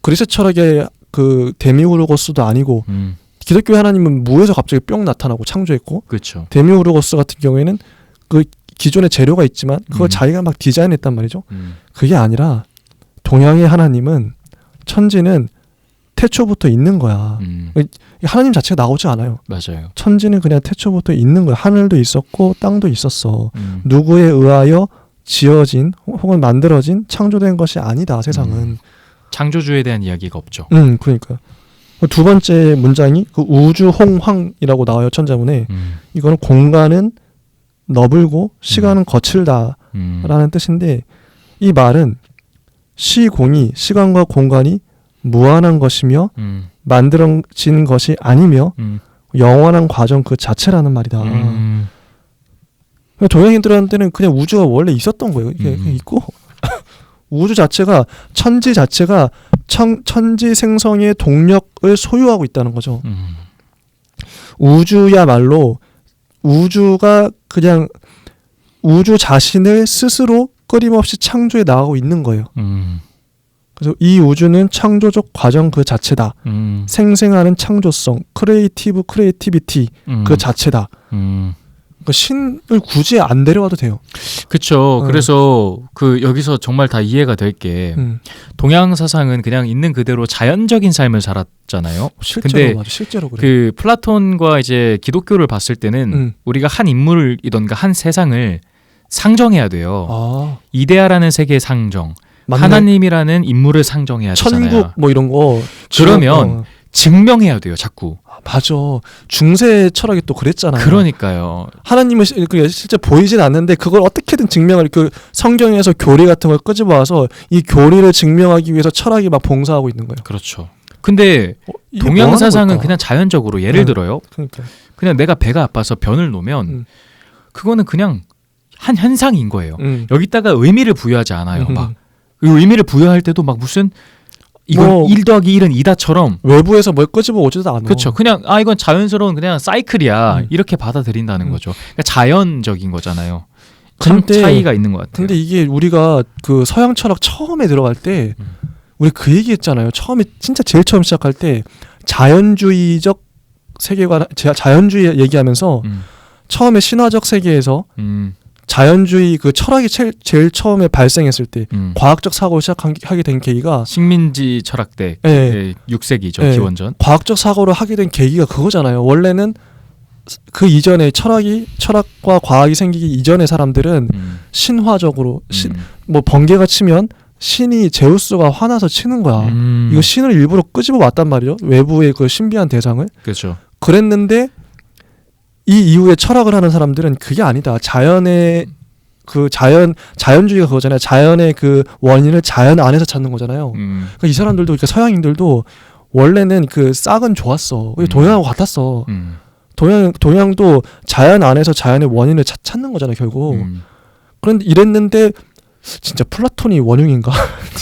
그리스 철학의 그 데미우르고스도 아니고 기독교의 하나님은 무에서 갑자기 뿅 나타나고 창조했고 그렇죠. 데미우르고스 같은 경우에는 그 기존의 재료가 있지만 그걸 자기가 막 디자인했단 말이죠. 그게 아니라 동양의 하나님은 천지는 태초부터 있는 거야. 하나님 자체가 나오지 않아요. 맞아요. 천지는 그냥 태초부터 있는 거야. 하늘도 있었고 땅도 있었어. 누구에 의하여 지어진 혹은 만들어진 창조된 것이 아니다. 세상은. 창조주에 대한 이야기가 없죠. 그러니까 두 번째 문장이 그 우주홍황이라고 나와요. 천자문에. 이거는 공간은 너블고 시간은 거칠다라는 뜻인데 이 말은 시간과 공간이 무한한 것이며 만들어진 것이 아니며 영원한 과정 그 자체라는 말이다. 동양인들한테는 그냥 우주가 원래 있었던 거예요. 이게 있고 우주 자체가 천지 자체가 천지 생성의 동력을 소유하고 있다는 거죠. 우주야말로 우주가 그냥 우주 자신을 스스로 끊임없이 창조해 나가고 있는 거예요. 그래서 이 우주는 창조적 과정 그 자체다. 생생하는 창조성, 크리에이티비티 그 자체다. 그러니까 신을 굳이 안 데려와도 돼요. 그렇죠. 그래서 여기서 정말 다 이해가 될 게 동양 사상은 그냥 있는 그대로 자연적인 삶을 살았잖아요. 실제로 그래. 그 플라톤과 이제 기독교를 봤을 때는 우리가 한 인물이던가 한 세상을 상정해야 돼요. 이데아라는 세계의 상정, 맞네. 하나님이라는 인물을 상정해야 되잖아요. 천국 뭐 이런 거. 그러면 증명해야 돼요, 자꾸. 맞아. 중세 철학이 또 그랬잖아요. 그러니까요. 하나님은 실제 보이진 않는데 그걸 어떻게든 증명을 성경에서 교리 같은 걸 끄집어와서 이 교리를 증명하기 위해서 철학이 막 봉사하고 있는 거예요. 그렇죠. 근데 동양 사상은 그냥 자연적으로 예를 들어요. 그러니까. 그냥 내가 배가 아파서 변을 놓으면 그거는 그냥 한 현상인 거예요. 여기다가 의미를 부여하지 않아요. 막 의미를 부여할 때도 막 무슨 이건 1 더하기 1은 2다처럼 외부에서 뭘 끄집어 오지도 않아. 그렇죠. 그냥 이건 자연스러운 그냥 사이클이야. 이렇게 받아들인다는 거죠. 그러니까 자연적인 거잖아요. 참 차이가 있는 것 같아요. 근데 이게 우리가 그 서양 철학 처음에 들어갈 때 우리 그 얘기했잖아요. 처음에 진짜 제일 처음 시작할 때 자연주의적 세계관, 자연주의 얘기하면서 처음에 신화적 세계에서 자연주의 그 철학이 제일 처음에 발생했을 때 과학적 사고를 시작하게 된 계기가 식민지 철학대 네. 6세기죠. 기원전. 과학적 사고를 하게 된 계기가 그거잖아요. 원래는 그 이전에 철학과 과학이 생기기 이전의 사람들은 신화적으로 뭐 번개가 치면 신이 제우스가 화나서 치는 거야. 이거 신을 일부러 끄집어 왔단 말이죠. 외부의 그 신비한 대상을. 그렇죠. 그랬는데 이 이후에 철학을 하는 사람들은 그게 아니다. 자연의 그 자연주의가 그거잖아요. 자연의 그 원인을 자연 안에서 찾는 거잖아요. 그러니까 이 사람들도, 그러니까 서양인들도 원래는 그 싹은 좋았어. 동양하고 같았어. 동양도 자연 안에서 자연의 원인을 찾는 거잖아요, 결국. 그런데 이랬는데 진짜 플라톤이 원흉인가?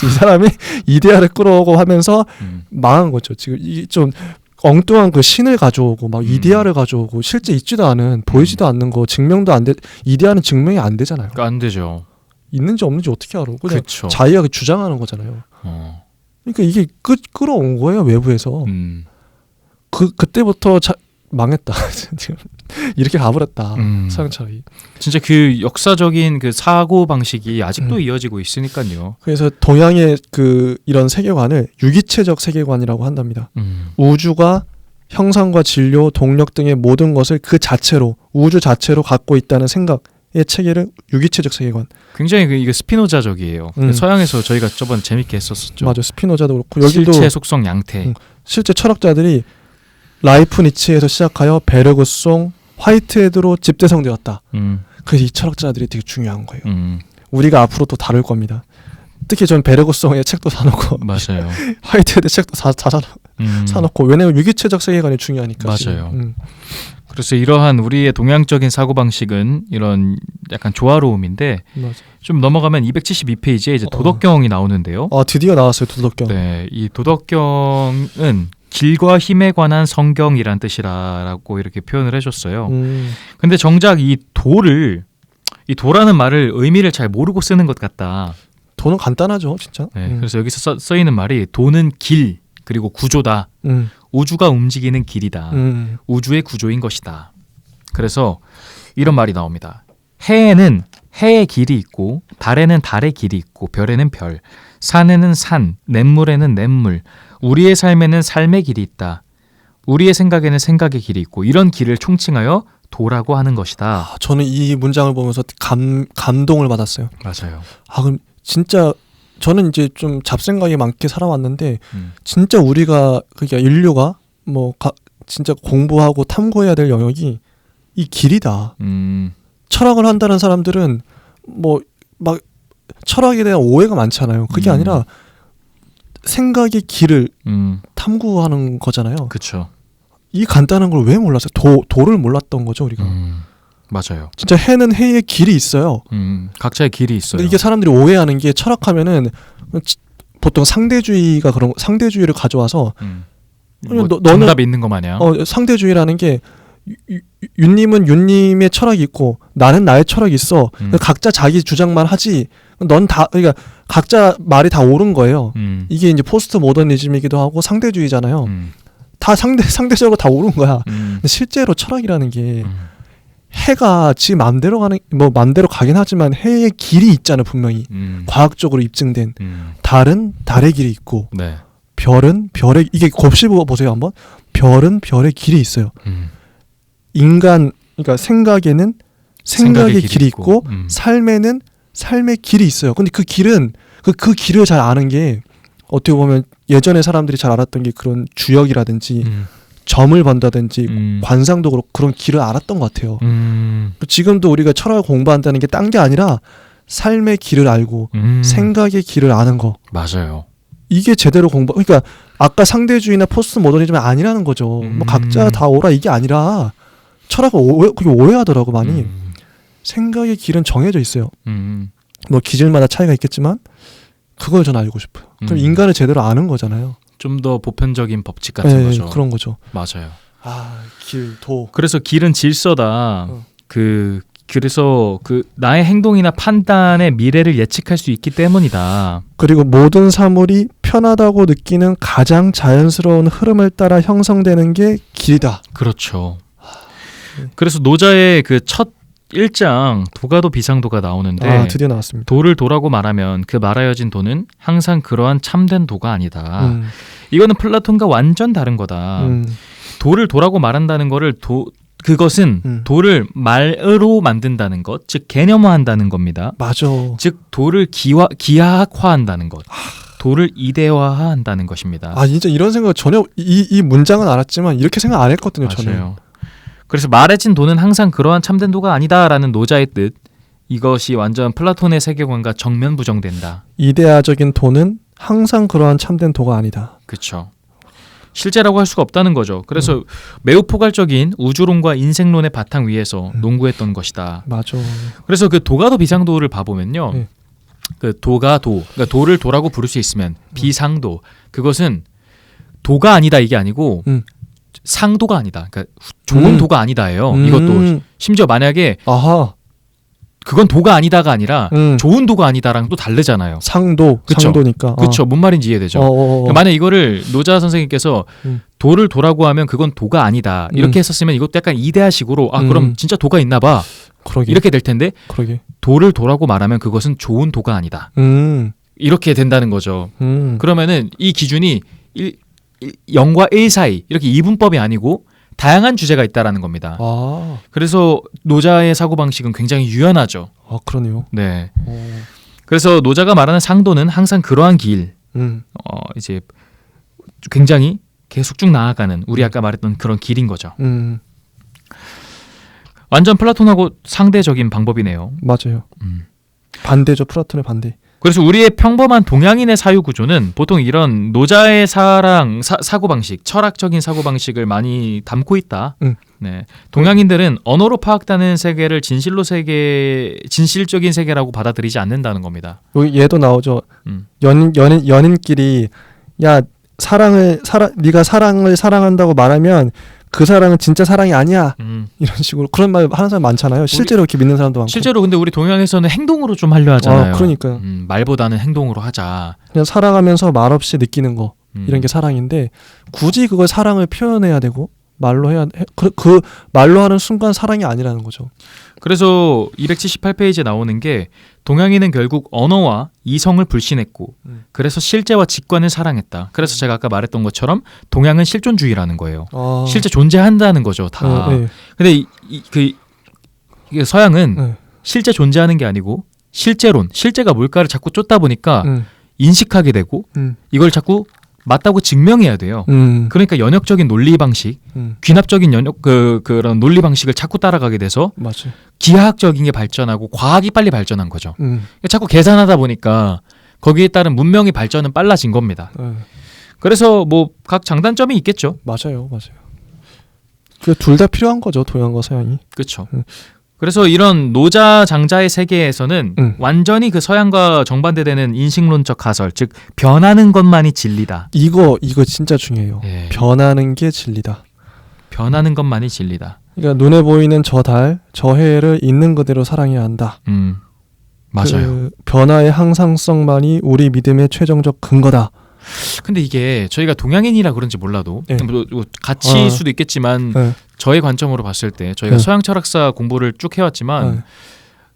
이 사람이 이데아를 끌어오고 하면서 망한 거죠. 지금 이 좀 엉뚱한 그 신을 가져오고 막 이데아를 가져오고 실제 있지도 않은, 보이지도 않는 거, 증명도 안 돼. 이데아는 증명이 안 되잖아요. 그러니까 안 되죠. 있는지 없는지 어떻게 알아? 그냥 그쵸. 자기가 주장하는 거잖아요. 그러니까 이게 끌어온 거예요, 외부에서. 그때부터 망했다. 이렇게 가버렸다. 서양 철학이. 진짜 그 역사적인 그 사고 방식이 아직도 이어지고 있으니까요. 그래서 동양의 그 이런 세계관을 유기체적 세계관이라고 한답니다. 우주가 형상과 진료, 동력 등의 모든 것을 그 자체로, 우주 자체로 갖고 있다는 생각의 체계를 유기체적 세계관. 굉장히 이게 스피노자적이에요. 서양에서 저희가 저번 재밌게 했었었죠. 맞아, 스피노자도 그렇고 여기도 실체, 속성, 양태. 실제 철학자들이 라이프니츠에서 시작하여 베르그송, 화이트헤드로 집대성되었다. 그래서 이 철학자들이 되게 중요한 거예요. 우리가 앞으로 또 다룰 겁니다. 특히 전 베르그송의 책도 사놓고 맞아요. 화이트헤드 책도 사놓고 왜냐면 유기체적 세계관이 중요하니까. 맞아요. 그래서 이러한 우리의 동양적인 사고방식은 이런 약간 조화로움인데 맞아. 좀 넘어가면 272페이지에 이제 도덕경이 나오는데요. 드디어 나왔어요, 도덕경. 네, 이 도덕경은 길과 힘에 관한 성경이란 뜻이라고 이렇게 표현을 해줬어요. 근데 정작 이 도라는 말을 의미를 잘 모르고 쓰는 것 같다. 도는 간단하죠, 진짜. 네, 그래서 여기서 써 있는 말이 도는 길 그리고 구조다. 우주가 움직이는 길이다. 우주의 구조인 것이다. 그래서 이런 말이 나옵니다. 해에는 해의 길이 있고 달에는 달의 길이 있고 별에는 별, 산에는 산, 냇물에는 냇물, 우리의 삶에는 삶의 길이 있다. 우리의 생각에는 생각의 길이 있고 이런 길을 총칭하여 도라고 하는 것이다. 저는 이 문장을 보면서 감동을 받았어요. 맞아요. 그럼 진짜 저는 이제 좀 잡생각이 많게 살아왔는데 진짜 우리가, 그러니까 인류가 진짜 공부하고 탐구해야 될 영역이 이 길이다. 철학을 한다는 사람들은 막 철학에 대한 오해가 많잖아요. 그게 아니라 생각의 길을 탐구하는 거잖아요. 그렇죠. 이 간단한 걸 왜 몰랐어요? 도를 몰랐던 거죠, 우리가. 맞아요. 진짜 해는 해의 길이 있어요. 각자의 길이 있어요. 이게 사람들이 오해하는 게 철학하면은 보통 상대주의를 가져와서 정답이 있는 거 마냥. 상대주의라는 게 윤님은 윤님의 철학이 있고 나는 나의 철학이 있어. 각자 자기 주장만 하지. 넌 다, 그러니까 각자 말이 다 옳은 거예요. 이게 이제 포스트 모더니즘이기도 하고 상대주의잖아요. 다 상대적으로 다 옳은 거야. 근데 실제로 철학이라는 게 해가 지 맘대로 맘대로 가긴 하지만 해의 길이 있잖아요, 분명히. 과학적으로 입증된. 달은 달의 길이 있고, 네. 별은 별의, 이게 곱씹어 보세요, 한번. 별은 별의 길이 있어요. 그러니까 생각에는 생각의 길이 있고, 삶에는 삶의 길이 있어요. 근데 그 길은, 그 길을 잘 아는 게, 어떻게 보면 예전에 사람들이 잘 알았던 게 그런 주역이라든지, 점을 본다든지 관상도 그렇고 그런 길을 알았던 것 같아요. 지금도 우리가 철학을 공부한다는 게 딴 게 아니라 삶의 길을 알고 생각의 길을 아는 거. 맞아요. 이게 제대로 그러니까 아까 상대주의나 포스트 모더니즘이 아니라는 거죠. 각자 다 오라 이게 아니라 철학을 그게 오해하더라고 많이. 생각의 길은 정해져 있어요. 기질마다 차이가 있겠지만 그걸 전 알고 싶어요. 그럼 인간을 제대로 아는 거잖아요. 좀 더 보편적인 법칙 같은 거죠. 그런 거죠. 맞아요. 길, 도. 그래서 길은 질서다. 그 그래서 그 나의 행동이나 판단의 미래를 예측할 수 있기 때문이다. 그리고 모든 사물이 편하다고 느끼는 가장 자연스러운 흐름을 따라 형성되는 게 길이다. 그렇죠. 그래서 노자의 그 첫 1장 도가도 비상도가 나오는데 드디어 나왔습니다. 도를 도라고 말하면 그 말하여진 도는 항상 그러한 참된 도가 아니다. 이거는 플라톤과 완전 다른 거다. 도를 도라고 말한다는 거를 그것은 도를 말으로 만든다는 것, 즉 개념화한다는 겁니다. 맞아. 즉 도를 기하학화한다는 것, 도를 이데화한다는 것입니다. 진짜 이런 생각 전혀 이 문장은 알았지만 이렇게 생각 안 했거든요. 맞아요. 저는. 그래서 말해진 도는 항상 그러한 참된 도가 아니다라는 노자의 뜻. 이것이 완전 플라톤의 세계관과 정면 부정된다. 이데아적인 도는 항상 그러한 참된 도가 아니다. 그렇죠. 실제라고 할 수가 없다는 거죠. 그래서 매우 포괄적인 우주론과 인생론의 바탕 위에서 농구했던 것이다. 맞아. 그래서 그 도가도 비상도를 봐보면요. 그 도가도, 그러니까 도를 도라고 부를 수 있으면 비상도, 그것은 도가 아니다 이게 아니고 상도가 아니다. 그러니까 좋은 도가 아니다예요. 이것도 심지어 만약에 그건 도가 아니다가 아니라 좋은 도가 아니다랑 또 다르잖아요. 상도, 그쵸? 상도니까. 그렇죠. 뭔 말인지 이해되죠. 그러니까 만약 이거를 노자 선생님께서 도를 도라고 하면 그건 도가 아니다 이렇게 했었으면 이것도 약간 이데아식으로 그럼 진짜 도가 있나 봐. 그러게. 이렇게 될 텐데 그러게. 도를 도라고 말하면 그것은 좋은 도가 아니다. 이렇게 된다는 거죠. 그러면은 이 기준이 0과 1 사이 이렇게 이분법이 아니고 다양한 주제가 있다라는 겁니다. 그래서 노자의 사고방식은 굉장히 유연하죠. 그러네요. 네. 그래서 노자가 말하는 상도는 항상 그러한 길, 이제 굉장히 계속 쭉 나아가는 우리 아까 말했던 그런 길인 거죠. 완전 플라톤하고 상대적인 방법이네요. 맞아요. 반대죠. 플라톤의 반대. 그래서 우리의 평범한 동양인의 사유 구조는 보통 이런 노자의 사고방식, 철학적인 사고방식을 많이 담고 있다. 네. 동양인들은 언어로 파악되는 세계를 진실적인 세계라고 받아들이지 않는다는 겁니다. 여기 얘도 나오죠. 연인끼리 네가 사랑을 사랑한다고 말하면 그 사랑은 진짜 사랑이 아니야. 이런 식으로 그런 말 하는 사람 많잖아요. 실제로 이렇게 믿는 사람도 많고. 실제로 근데 우리 동양에서는 행동으로 좀 하려 하잖아요. 그러니까요. 말보다는 행동으로 하자. 그냥 사랑하면서 말없이 느끼는 거 이런 게 사랑인데 굳이 그걸 사랑을 표현해야 되고 말로 해야 그 말로 하는 순간 사랑이 아니라는 거죠. 그래서 278페이지에 나오는 게 동양인은 결국 언어와 이성을 불신했고 그래서 실제와 직관을 사랑했다. 그래서 제가 아까 말했던 것처럼 동양은 실존주의라는 거예요. 실제 존재한다는 거죠, 다. 근데 이게 서양은 실제 존재하는 게 아니고 실제가 뭘까를 자꾸 쫓다 보니까 인식하게 되고 이걸 자꾸 맞다고 증명해야 돼요. 그러니까 연역적인 논리 방식, 귀납적인 그런 논리 방식을 자꾸 따라가게 돼서 맞아요. 기하학적인 게 발전하고 과학이 빨리 발전한 거죠. 자꾸 계산하다 보니까 거기에 따른 문명의 발전은 빨라진 겁니다. 그래서 뭐 각 장단점이 있겠죠. 맞아요. 둘 다 필요한 거죠, 동양과 서양이. 그렇죠. 그래서 이런 노자 장자의 세계에서는 완전히 그 서양과 정반대되는 인식론적 가설, 즉 변하는 것만이 진리다. 이거 진짜 중요해요. 변하는 게 진리다. 변하는 것만이 진리다. 그러니까 눈에 보이는 저 달, 저 해를 있는 그대로 사랑해야 한다. 맞아요. 그 변화의 항상성만이 우리 믿음의 최종적 근거다. 근데 이게 저희가 동양인이라 그런지 몰라도 뭐 같이일 수도 있겠지만 저의 관점으로 봤을 때 저희가 서양 철학사 공부를 쭉 해왔지만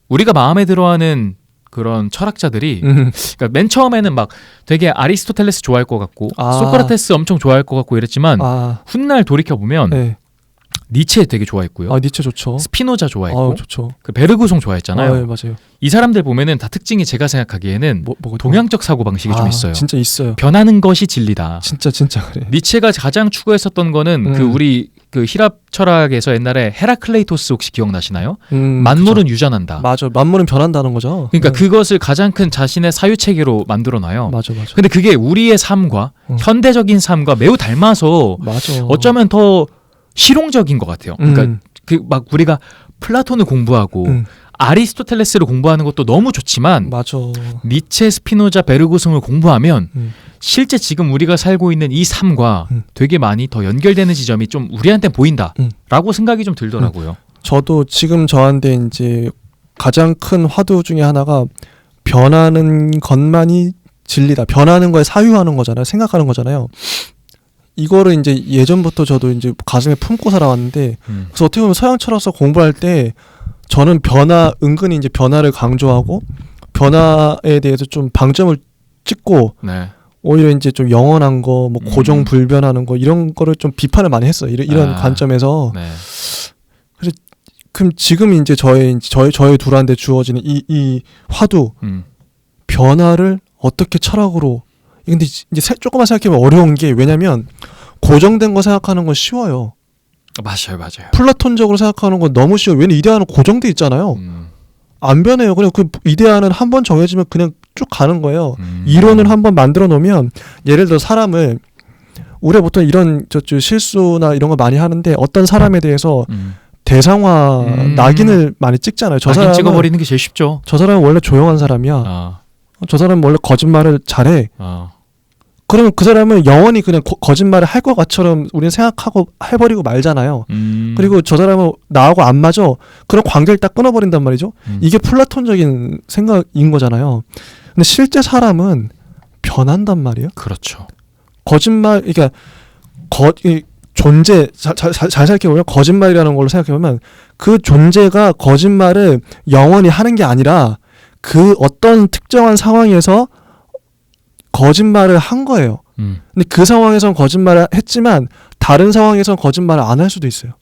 우리가 마음에 들어하는 그런 철학자들이 그러니까 맨 처음에는 막 되게 아리스토텔레스 좋아할 것 같고 소크라테스 엄청 좋아할 것 같고 이랬지만 훗날 돌이켜보면 니체 되게 좋아했고요. 니체 좋죠. 스피노자 좋아했고, 좋죠. 그 베르그송 좋아했잖아요. 맞아요. 이 사람들 보면은 다 특징이 제가 생각하기에는 동양적 사고 방식이 좀 있어요. 진짜 있어요. 변하는 것이 진리다. 진짜 그래. 니체가 가장 추구했었던 거는 그 우리 그 히랍 철학에서 옛날에 헤라클레이토스 혹시 기억나시나요? 만물은 그쵸. 유전한다. 맞아. 만물은 변한다는 거죠. 그러니까 그것을 가장 큰 자신의 사유 체계로 만들어놔요. 맞아. 근데 그게 우리의 삶과 현대적인 삶과 매우 닮아서 어쩌면 더 실용적인 것 같아요. 그러니까 그 막 우리가 플라톤을 공부하고 아리스토텔레스를 공부하는 것도 너무 좋지만 니체, 스피노자, 베르그송을 공부하면 실제 지금 우리가 살고 있는 이 삶과 되게 많이 더 연결되는 지점이 좀 우리한테 보인다라고 생각이 좀 들더라고요. 저도 지금 저한테 이제 가장 큰 화두 중에 하나가 변하는 것만이 진리다. 변하는 거에 사유하는 거잖아요. 생각하는 거잖아요. 이거를 이제 예전부터 저도 이제 가슴에 품고 살아왔는데 그래서 어떻게 보면 서양 철학서 공부할 때 저는 은근히 이제 변화를 강조하고 변화에 대해서 좀 방점을 찍고 네. 오히려 이제 좀 영원한 거, 뭐 고정불변하는 거 이런 거를 좀 비판을 많이 했어요. 이런 관점에서. 네. 그럼 지금 이제 저희 둘한테 주어지는 이 화두 변화를 어떻게 철학으로 근데 이제 조금만 생각해보면 어려운 게 왜냐면 고정된 거 생각하는 건 쉬워요. 맞아요. 플라톤적으로 생각하는 건 너무 쉬워요. 왜냐면 이데아는 고정돼 있잖아요. 안 변해요. 그냥 그 이데아는 한번 정해지면 그냥 쭉 가는 거예요. 이론을 한번 만들어 놓으면 예를 들어 사람을 우리가 보통 이런 실수나 이런 거 많이 하는데 어떤 사람에 대해서 대상화 낙인을 많이 찍잖아요. 저 사람 찍어버리는 게 제일 쉽죠. 저 사람은 원래 조용한 사람이야. 저 사람은 원래 거짓말을 잘해. 그러면 그 사람은 영원히 그냥 거짓말을 할 것 같처럼 우리는 생각하고 해버리고 말잖아요. 그리고 저 사람은 나하고 안 맞아. 그런 관계를 딱 끊어버린단 말이죠. 이게 플라톤적인 생각인 거잖아요. 근데 실제 사람은 변한단 말이에요. 그렇죠. 거짓말, 그러니까 존재 잘 생각해보면 거짓말이라는 걸로 생각해보면 그 존재가 거짓말을 영원히 하는 게 아니라 그 어떤 특정한 상황에서 거짓말을 한 거예요. 근데 그 상황에선 거짓말을 했지만 다른 상황에선 거짓말을 안 할 수도 있어요.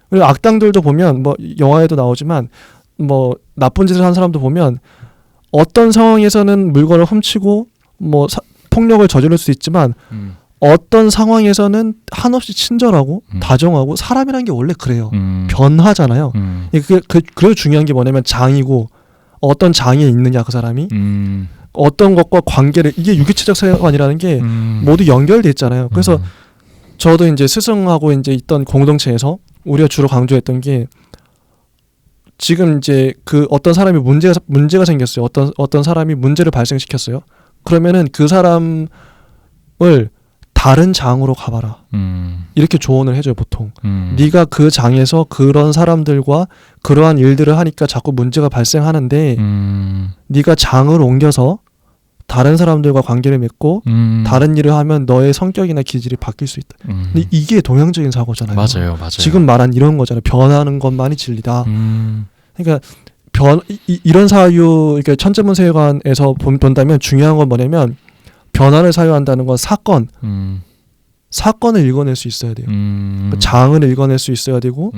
그리고 악당들도 보면 뭐 영화에도 나오지만 뭐 나쁜 짓을 한 사람도 보면 어떤 상황에서는 물건을 훔치고 뭐 폭력을 저지를 수 있지만 어떤 상황에서는 한없이 친절하고 다정하고 사람이라는 게 원래 그래요. 변하잖아요. 그래서 중요한 게 뭐냐면 장이고 어떤 장에 있느냐 그 사람이 어떤 것과 관계를 이게 유기체적 세관이라는 게 모두 연결돼 있잖아요. 그래서 저도 이제 스승하고 이제 있던 공동체에서 우리가 주로 강조했던 게 지금 이제 그 어떤 사람이 문제가 생겼어요. 어떤 사람이 문제를 발생시켰어요. 그러면은 그 사람을 다른 장으로 가봐라. 이렇게 조언을 해줘요 보통. 네가 그 장에서 그런 사람들과 그러한 일들을 하니까 자꾸 문제가 발생하는데 네가 장을 옮겨서 다른 사람들과 관계를 맺고 다른 일을 하면 너의 성격이나 기질이 바뀔 수 있다. 근데 이게 동양적인 사고잖아요. 맞아요. 지금 말한 이런 거잖아요. 변하는 것만이 진리다. 그러니까 이런 사유, 그러니까 천재문세관에서 본다면 중요한 건 뭐냐면 변화를 사유한다는 건 사건을 읽어낼 수 있어야 돼요. 장을 읽어낼 수 있어야 되고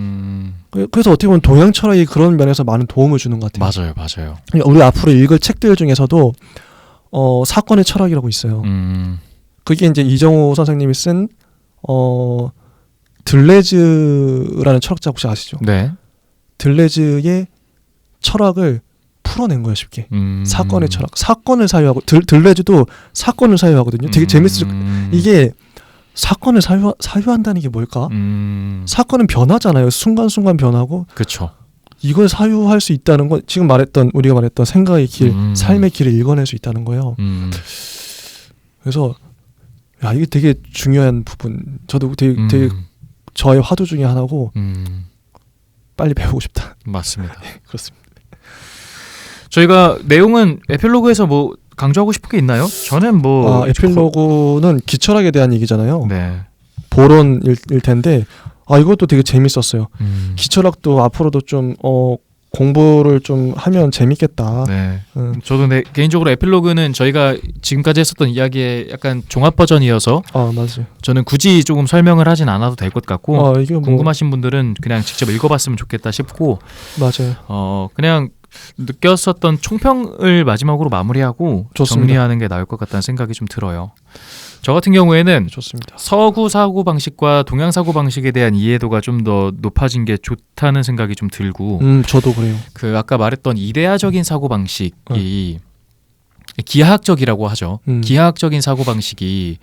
그래서 어떻게 보면 동양 철학이 그런 면에서 많은 도움을 주는 것 같아요. 맞아요. 그러니까 우리 앞으로 읽을 책들 중에서도 사건의 철학이라고 있어요. 그게 이제 이정호 선생님이 쓴 들레즈라는 철학자 혹시 아시죠? 네. 들레즈의 철학을 풀어낸 거예요, 쉽게. 사건의 철학. 사건을 사유하고 들레즈도 사건을 사유하거든요. 되게 재밌을 이게 사건을 사유한다는 게 뭘까? 사건은 변하잖아요. 순간순간 변하고. 그렇죠. 이걸 사유할 수 있다는 건 지금 우리가 말했던 생각의 길, 삶의 길을 읽어낼 수 있다는 거예요. 그래서 이게 되게 중요한 부분. 저도 되게 저의 화두 중에 하나고 빨리 배우고 싶다. 맞습니다. 그렇습니다. 저희가 내용은 에필로그에서 뭐 강조하고 싶은 게 있나요? 저는 뭐 에필로그는 기철학에 대한 얘기잖아요. 네. 보론일 텐데 이것도 되게 재밌었어요. 기철학도 앞으로도 좀 공부를 좀 하면 재밌겠다. 네. 저도 개인적으로 에필로그는 저희가 지금까지 했었던 이야기의 약간 종합 버전이어서 맞아요. 저는 굳이 조금 설명을 하진 않아도 될 것 같고 이게 궁금하신 분들은 그냥 직접 읽어봤으면 좋겠다 싶고 맞아요. 그냥 느꼈었던 총평을 마지막으로 마무리하고 좋습니다. 정리하는 게 나을 것 같다는 생각이 좀 들어요. 저 같은 경우에는 좋습니다. 서구 사고 방식과 동양 사고 방식에 대한 이해도가 좀 더 높아진 게 좋다는 생각이 좀 들고 저도 그래요. 그 아까 말했던 이데아적인 사고 방식이 기하학적이라고 하죠. 기하학적인 사고 방식이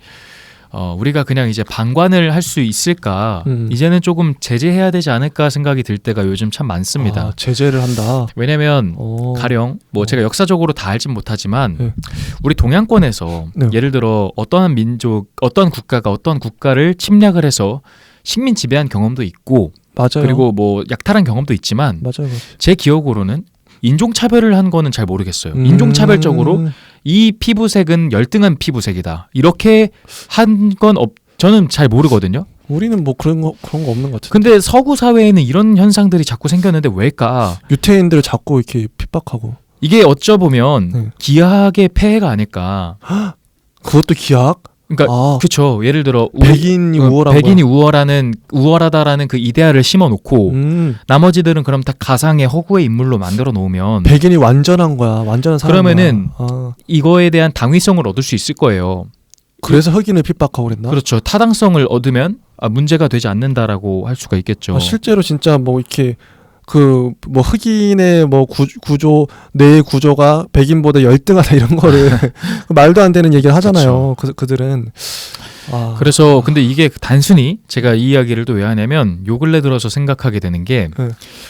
우리가 그냥 이제 방관을 할 수 있을까? 이제는 조금 제재해야 되지 않을까 생각이 들 때가 요즘 참 많습니다. 제재를 한다. 왜냐면 가령 뭐 제가 역사적으로 다 알진 못하지만 우리 동양권에서 예를 들어 어떠한 민족, 어떠한 국가가 어떠한 국가를 침략을 해서 식민 지배한 경험도 있고 맞아요. 그리고 뭐 약탈한 경험도 있지만 맞아요. 제 기억으로는 인종차별을 한 거는 잘 모르겠어요. 인종차별적으로 이 피부색은 열등한 피부색이다. 이렇게 한 건 저는 잘 모르거든요. 우리는 뭐 그런 거 없는 것 같은데. 근데 서구 사회에는 이런 현상들이 자꾸 생겼는데 왜일까? 유태인들을 자꾸 이렇게 핍박하고. 이게 어쩌보면 네. 기하학의 폐해가 아닐까. 그것도 기하학? 그러니까 그렇죠. 예를 들어 백인이 우월한 백인이 우월하다라는 그 이데아를 심어놓고 나머지들은 그럼 다 가상의 허구의 인물로 만들어 놓으면 백인이 완전한 거야. 완전한 사람. 그러면은 이거에 대한 당위성을 얻을 수 있을 거예요. 그래서 흑인을 핍박하고 그랬나? 그렇죠. 타당성을 얻으면 문제가 되지 않는다라고 할 수가 있겠죠. 실제로 진짜 뭐 이렇게 그 뭐 흑인의 뭐 구조 뇌의 구조가 백인보다 열등하다 이런 거를 말도 안 되는 얘기를 하잖아요. 그들은. 그래서 근데 이게 단순히 제가 이 이야기를 또 왜 하냐면 요 근래 들어서 생각하게 되는 게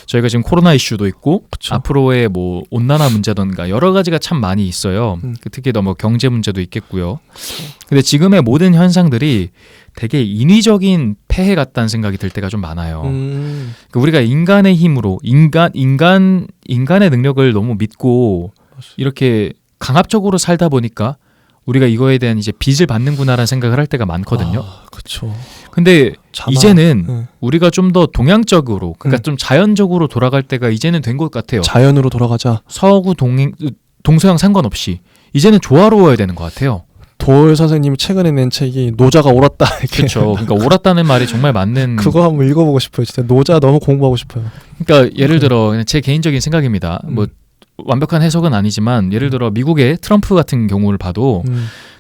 저희가 지금 코로나 이슈도 있고 그쵸. 앞으로의 뭐 온난화 문제던가 여러 가지가 참 많이 있어요. 특히 뭐 경제 문제도 있겠고요. 근데 지금의 모든 현상들이 되게 인위적인 폐해 같다는 생각이 들 때가 좀 많아요. 그러니까 우리가 인간의 힘으로 인간의 능력을 너무 믿고 이렇게 강압적으로 살다 보니까 우리가 이거에 대한 이제 빚을 받는구나라는 생각을 할 때가 많거든요. 그렇죠. 근데 이제는 우리가 좀 더 동양적으로, 그러니까 좀 자연적으로 돌아갈 때가 이제는 된 것 같아요. 자연으로 돌아가자. 서구 동서양 상관없이 이제는 조화로워야 되는 것 같아요. 도울 선생님이 최근에 낸 책이 노자가 옳았다. 그렇죠. 그러니까 옳았다는 말이 정말 맞는. 그거 한번 읽어보고 싶어요. 진짜 노자 너무 공부하고 싶어요. 그러니까 예를 들어 그냥 제 개인적인 생각입니다. 뭐 완벽한 해석은 아니지만 예를 들어 미국의 트럼프 같은 경우를 봐도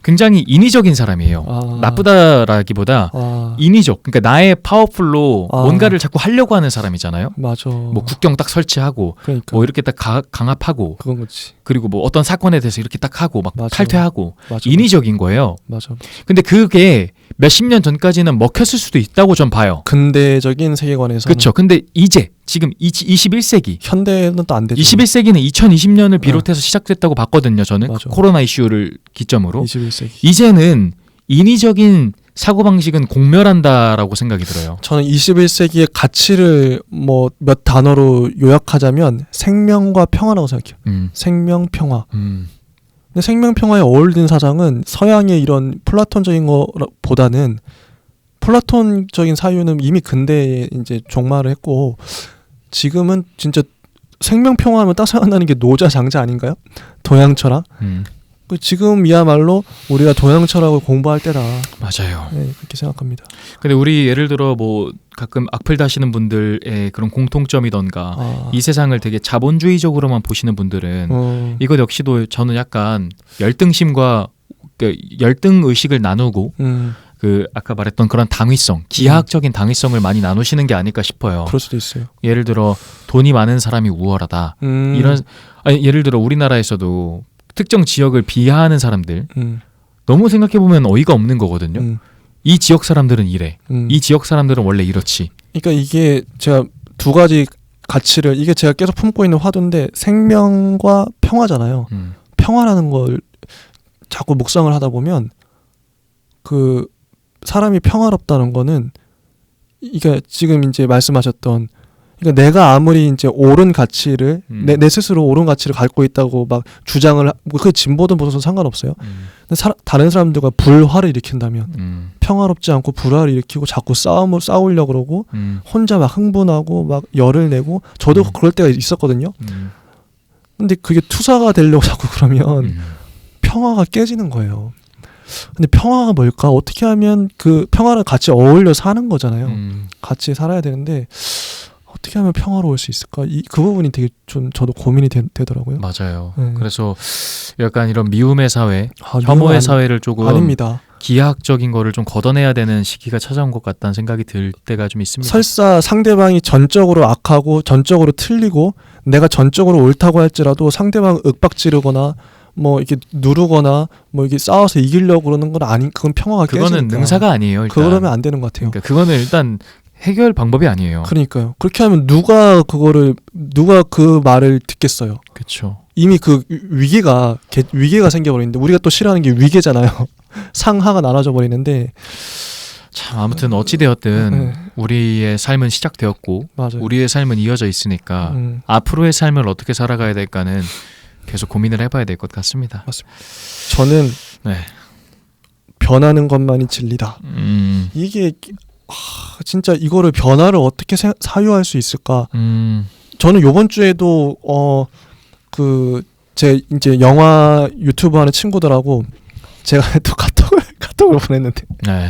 굉장히 인위적인 사람이에요. 나쁘다라기보다 인위적. 그러니까 나의 파워풀로 뭔가를 자꾸 하려고 하는 사람이잖아요. 맞아. 뭐 국경 딱 설치하고 그러니까. 뭐 이렇게 딱 강압하고 그건 거지. 그리고 뭐 어떤 사건에 대해서 이렇게 딱 하고 막 맞아. 탈퇴하고 맞아. 인위적인 거예요. 맞아. 근데 그게 몇십 년 전까지는 먹혔을 수도 있다고 전 봐요. 근대적인 세계관에서. 그렇죠. 근데 지금 21세기 현대는 또 안 되죠. 21세기는 2020년을 비롯해서 시작됐다고 봤거든요. 저는 맞아. 코로나 이슈를 기점으로 21세기. 이제는 인위적인 사고방식은 공멸한다라고 생각이 들어요. 저는 21세기의 가치를 뭐 몇 단어로 요약하자면 생명과 평화라고 생각해요. 생명, 평화. 근데 생명, 평화에 어울리는 사상은 서양의 이런 플라톤적인 거보다는 플라톤적인 사유는 이미 근대에 이제 종말을 했고 지금은 진짜 생명, 평화하면 딱 생각나는 게 노자, 장자 아닌가요? 동양 철학. 지금이야말로 우리가 동양 철학을 공부할 때다. 맞아요. 네, 그렇게 생각합니다. 근데 우리 예를 들어 뭐 가끔 악플 다시는 분들의 그런 공통점이던가 이 세상을 되게 자본주의적으로만 보시는 분들은 이것 역시도 저는 약간 열등심과 열등 의식을 나누고 그 아까 말했던 그런 당위성, 기하학적인 당위성을 많이 나누시는 게 아닐까 싶어요. 그럴 수도 있어요. 예를 들어 돈이 많은 사람이 우월하다. 예를 들어 우리나라에서도 특정 지역을 비하하는 사람들 너무 생각해보면 어이가 없는 거거든요. 이 지역 사람들은 이래. 이 지역 사람들은 원래 이렇지. 그러니까 이게 제가 두 가지 가치를 이게 제가 계속 품고 있는 화두인데 생명과 평화잖아요. 평화라는 걸 자꾸 묵상을 하다 보면 그 사람이 평화롭다는 거는 이게 지금 이제 말씀하셨던 그러니까 내가 아무리 이제 옳은 가치를 내 스스로 옳은 가치를 갖고 있다고 막 주장을 그 진보든 보수든 상관없어요. 근데 다른 사람들과 불화를 일으킨다면 평화롭지 않고 불화를 일으키고 자꾸 싸우려고 그러고 혼자 막 흥분하고 막 열을 내고 저도 그럴 때가 있었거든요. 근데 그게 투사가 되려고 자꾸 그러면 평화가 깨지는 거예요. 근데 평화가 뭘까? 어떻게 하면 그 평화를 같이 어울려 사는 거잖아요. 같이 살아야 되는데 어떻게 하면 평화로울 수 있을까? 그 부분이 되게 좀 저도 고민이 되더라고요. 맞아요. 그래서 약간 이런 미움의 사회, 혐오의 사회를 조금 아닙니다. 기하학적인 거를 좀 걷어내야 되는 시기가 찾아온 것 같다는 생각이 들 때가 좀 있습니다. 설사 상대방이 전적으로 악하고 전적으로 틀리고 내가 전적으로 옳다고 할지라도 상대방을 윽박지르거나 뭐 이렇게 누르거나 뭐 이렇게 싸워서 이기려고 그러는 건 그건 평화가 깨지니까. 그거는 능사가 아니에요. 일단. 그러면 안 되는 것 같아요. 그러니까 그거는 일단 해결 방법이 아니에요. 그러니까요. 그렇게 하면 누가 그 말을 듣겠어요. 그렇죠. 이미 그 위계가 생겨버리는데 우리가 또 싫어하는 게 위계잖아요. 상하가 나눠져 버리는데 참 아무튼 어찌 되었든 네. 우리의 삶은 시작되었고 맞아요. 우리의 삶은 이어져 있으니까 앞으로의 삶을 어떻게 살아가야 될까는 계속 고민을 해봐야 될 것 같습니다. 맞습니다. 저는 네. 변하는 것만이 진리다. 이게 진짜 이거를 변화를 어떻게 사유할 수 있을까? 저는 요번 주에도 제 이제 영화 유튜브 하는 친구들하고 제가 또 카톡을 보냈는데 네.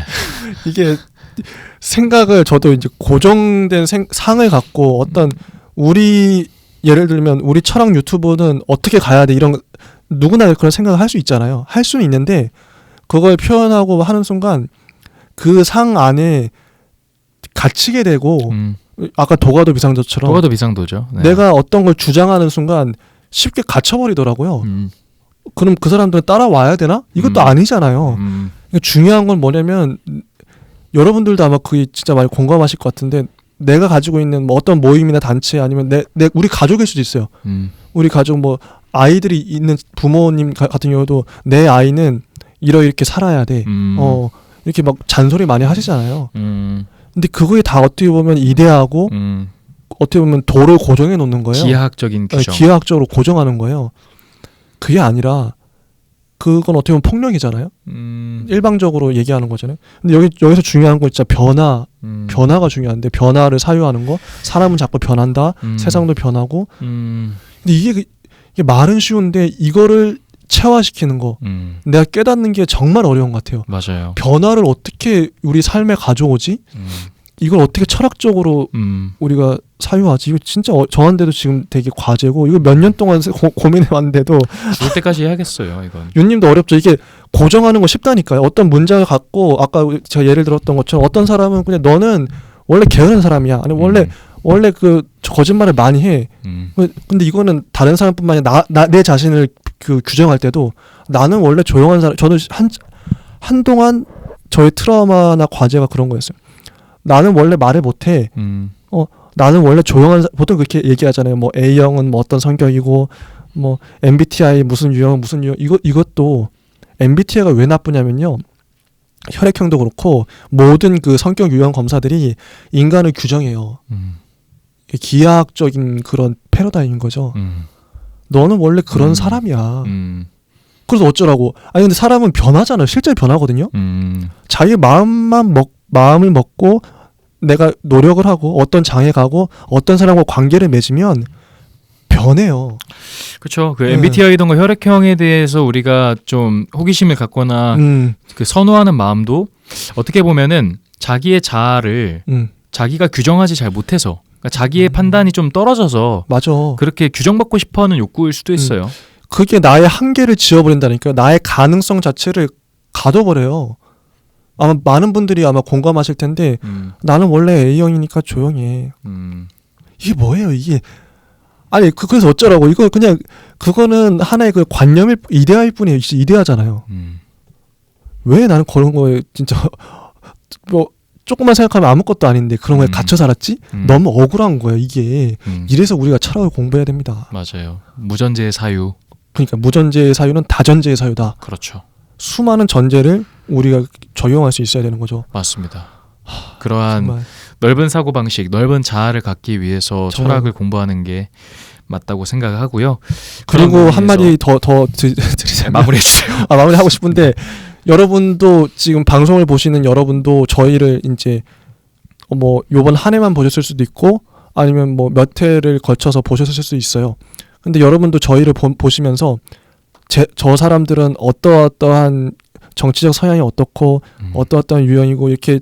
이게 생각을 저도 이제 고정된 상을 갖고 어떤 우리 예를 들면 우리 철학 유튜브는 어떻게 가야 돼 이런 누구나 그런 생각을 할 수 있잖아요. 할 수는 있는데 그걸 표현하고 하는 순간 그 상 안에 갇히게 되고 아까 도가도 비상도처럼 도가도 비상도죠. 네. 내가 어떤 걸 주장하는 순간 쉽게 갇혀버리더라고요. 그럼 그 사람들은 따라와야 되나? 이것도 아니잖아요. 중요한 건 뭐냐면 여러분들도 아마 그게 진짜 많이 공감하실 것 같은데 내가 가지고 있는 뭐 어떤 모임이나 단체 아니면 우리 가족일 수도 있어요. 우리 가족 뭐 아이들이 있는 부모님 같은 경우도 내 아이는 이렇게 살아야 돼. 이렇게 막 잔소리 많이 하시잖아요. 근데 그거에 다 어떻게 보면 이데하고 어떻게 보면 도를 고정해 놓는 거예요. 기하학적인 규정. 기하학적으로 고정하는 거예요. 그게 아니라 그건 어떻게 보면 폭력이잖아요. 일방적으로 얘기하는 거잖아요. 근데 여기서 중요한 건 진짜 변화가 중요한데 변화를 사유하는 거. 사람은 자꾸 변한다. 세상도 변하고. 근데 이게 말은 쉬운데 이거를 체화시키는 거. 내가 깨닫는 게 정말 어려운 것 같아요. 맞아요. 변화를 어떻게 우리 삶에 가져오지? 이걸 어떻게 철학적으로 우리가 사유하지? 이거 진짜 저한테도 지금 되게 과제고 이거 몇 년 동안 고민해 왔는데도 죽을 때까지 해야겠어요. 이건. 윤님도 어렵죠. 이게 고정하는 거 쉽다니까요. 어떤 문장을 갖고 아까 제가 예를 들었던 것처럼 어떤 사람은 그냥 너는 원래 게으른 사람이야. 아니 원래 그 거짓말을 많이 해. 근데 이거는 다른 사람뿐만 아니라 내 자신을 그 규정할 때도 나는 원래 조용한 사람. 저는 한동안 저의 트라우마나 과제가 그런 거였어요. 나는 원래 말을 못해. 나는 원래 조용한 보통 그렇게 얘기하잖아요. 뭐 A형은 뭐 어떤 성격이고 뭐 MBTI 무슨 유형 이것도 MBTI가 왜 나쁘냐면요. 혈액형도 그렇고 모든 그 성격 유형 검사들이 인간을 규정해요. 기하학적인 그런 패러다임인 거죠. 너는 원래 그런 사람이야. 그래서 어쩌라고? 아니 근데 사람은 변하잖아요. 실제로 변하거든요. 자기 마음을 먹고 내가 노력을 하고 어떤 장에 가고 어떤 사람과 관계를 맺으면 변해요. 그렇죠. 그 MBTI던가 혈액형에 대해서 우리가 좀 호기심을 갖거나 그 선호하는 마음도 어떻게 보면은 자기의 자아를 자기가 규정하지 잘 못해서 그러니까 자기의 판단이 좀 떨어져서 맞아. 그렇게 규정받고 싶어하는 욕구일 수도 있어요. 그게 나의 한계를 지워버린다니까요. 나의 가능성 자체를 가둬버려요. 아마 많은 분들이 아마 공감하실 텐데 나는 원래 A형이니까 조용해. 이게 뭐예요 이게. 아니 그래서 어쩌라고. 이거 그냥 그거는 하나의 그 관념일 이데아일 뿐이에요. 이데아잖아요. 왜 나는 그런 거에 진짜 뭐 조금만 생각하면 아무것도 아닌데 그런 거에 갇혀 살았지? 너무 억울한 거예요 이게. 이래서 우리가 철학을 공부해야 됩니다. 맞아요. 무전제의 사유. 그러니까 무전제의 사유는 다전제의 사유다. 그렇죠. 수많은 전제를 우리가 적용할 수 있어야 되는 거죠. 맞습니다. 그러한 정말. 넓은 사고방식, 넓은 자아를 갖기 위해서 정말. 철학을 공부하는 게 맞다고 생각하고요. 그리고 한마디 더 드리자면 마무리해 주세요. 마무리하고 싶은데 여러분도 지금 방송을 보시는 여러분도 저희를 이제 뭐 요번 한 해만 보셨을 수도 있고 아니면 뭐 몇 회를 거쳐서 보셨을 수도 있어요. 근데 여러분도 저희를 보시면서 저 사람들은 어떠한 정치적 성향이 어떻고 어떠한 유형이고 이렇게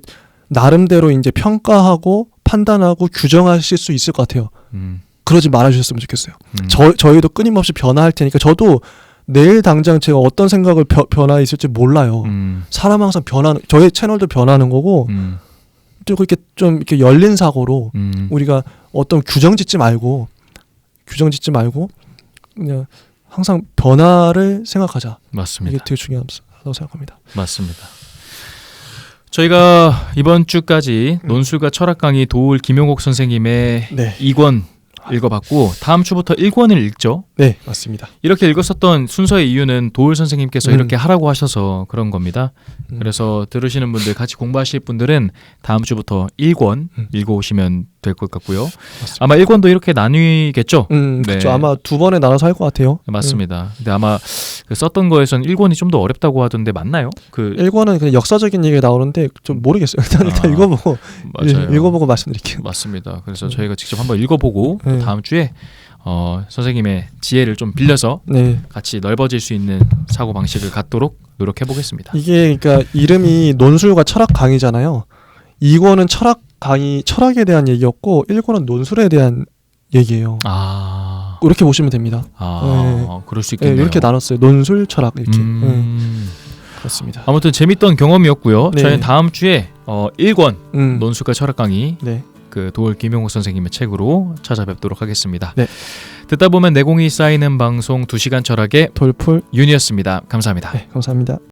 나름대로 이제 평가하고 판단하고 규정하실 수 있을 것 같아요. 그러지 말아주셨으면 좋겠어요. 저희도 끊임없이 변화할 테니까 저도 내일 당장 제가 어떤 생각을 변화 있을지 몰라요. 사람 항상 변하는 저희 채널도 변하는 거고 또 그렇게 좀 이렇게 열린 사고로 우리가 어떤 규정 짓지 말고 그냥 항상 변화를 생각하자. 맞습니다. 이게 되게 중요하다고 생각합니다. 맞습니다. 저희가 이번 주까지 논술과 철학 강의 도울 김용옥 선생님의 네. 2권 읽어봤고 다음 주부터 1권을 읽죠. 네, 맞습니다. 이렇게 읽었었던 순서의 이유는 도울 선생님께서 음. 이렇게 하라고 하셔서 그런 겁니다. 음. 그래서 들으시는 분들, 같이 공부하실 분들은 다음 주부터 1권 음. 읽어오시면 될 것 같고요. 맞습니다. 아마 1권도 이렇게 나뉘겠죠? 그렇죠. 네. 아마 2번에 나눠서 할 것 같아요. 맞습니다. 근데 아마 그 썼던 거에서는 1권이 좀 더 어렵다고 하던데 맞나요? 그 1권은 그냥 역사적인 얘기가 나오는데 좀 모르겠어요. 일단 읽어보고 맞아요. 읽어보고 말씀드릴게요. 맞습니다. 그래서 저희가 직접 한번 읽어보고 또 네. 다음 주에 선생님의 지혜를 좀 빌려서 네. 같이 넓어질 수 있는 사고 방식을 갖도록 노력해 보겠습니다. 이게 그러니까 이름이 논술과 철학 강의잖아요. 2권은 철학 강의, 철학에 대한 얘기였고 1권은 논술에 대한 얘기예요. 이렇게 보시면 됩니다. 그럴 수 네, 있겠네요. 이렇게 나눴어요. 논술, 철학 이렇게. 그렇습니다. 아무튼 재밌던 경험이었고요. 네. 저희는 다음 주에 1권 음. 논술과 철학 강의 네. 그 도울 김용호 선생님의 책으로 찾아뵙도록 하겠습니다. 네. 듣다 보면 내공이 쌓이는 방송 2시간 철학의 돌풀 윤이었습니다. 감사합니다. 네, 감사합니다.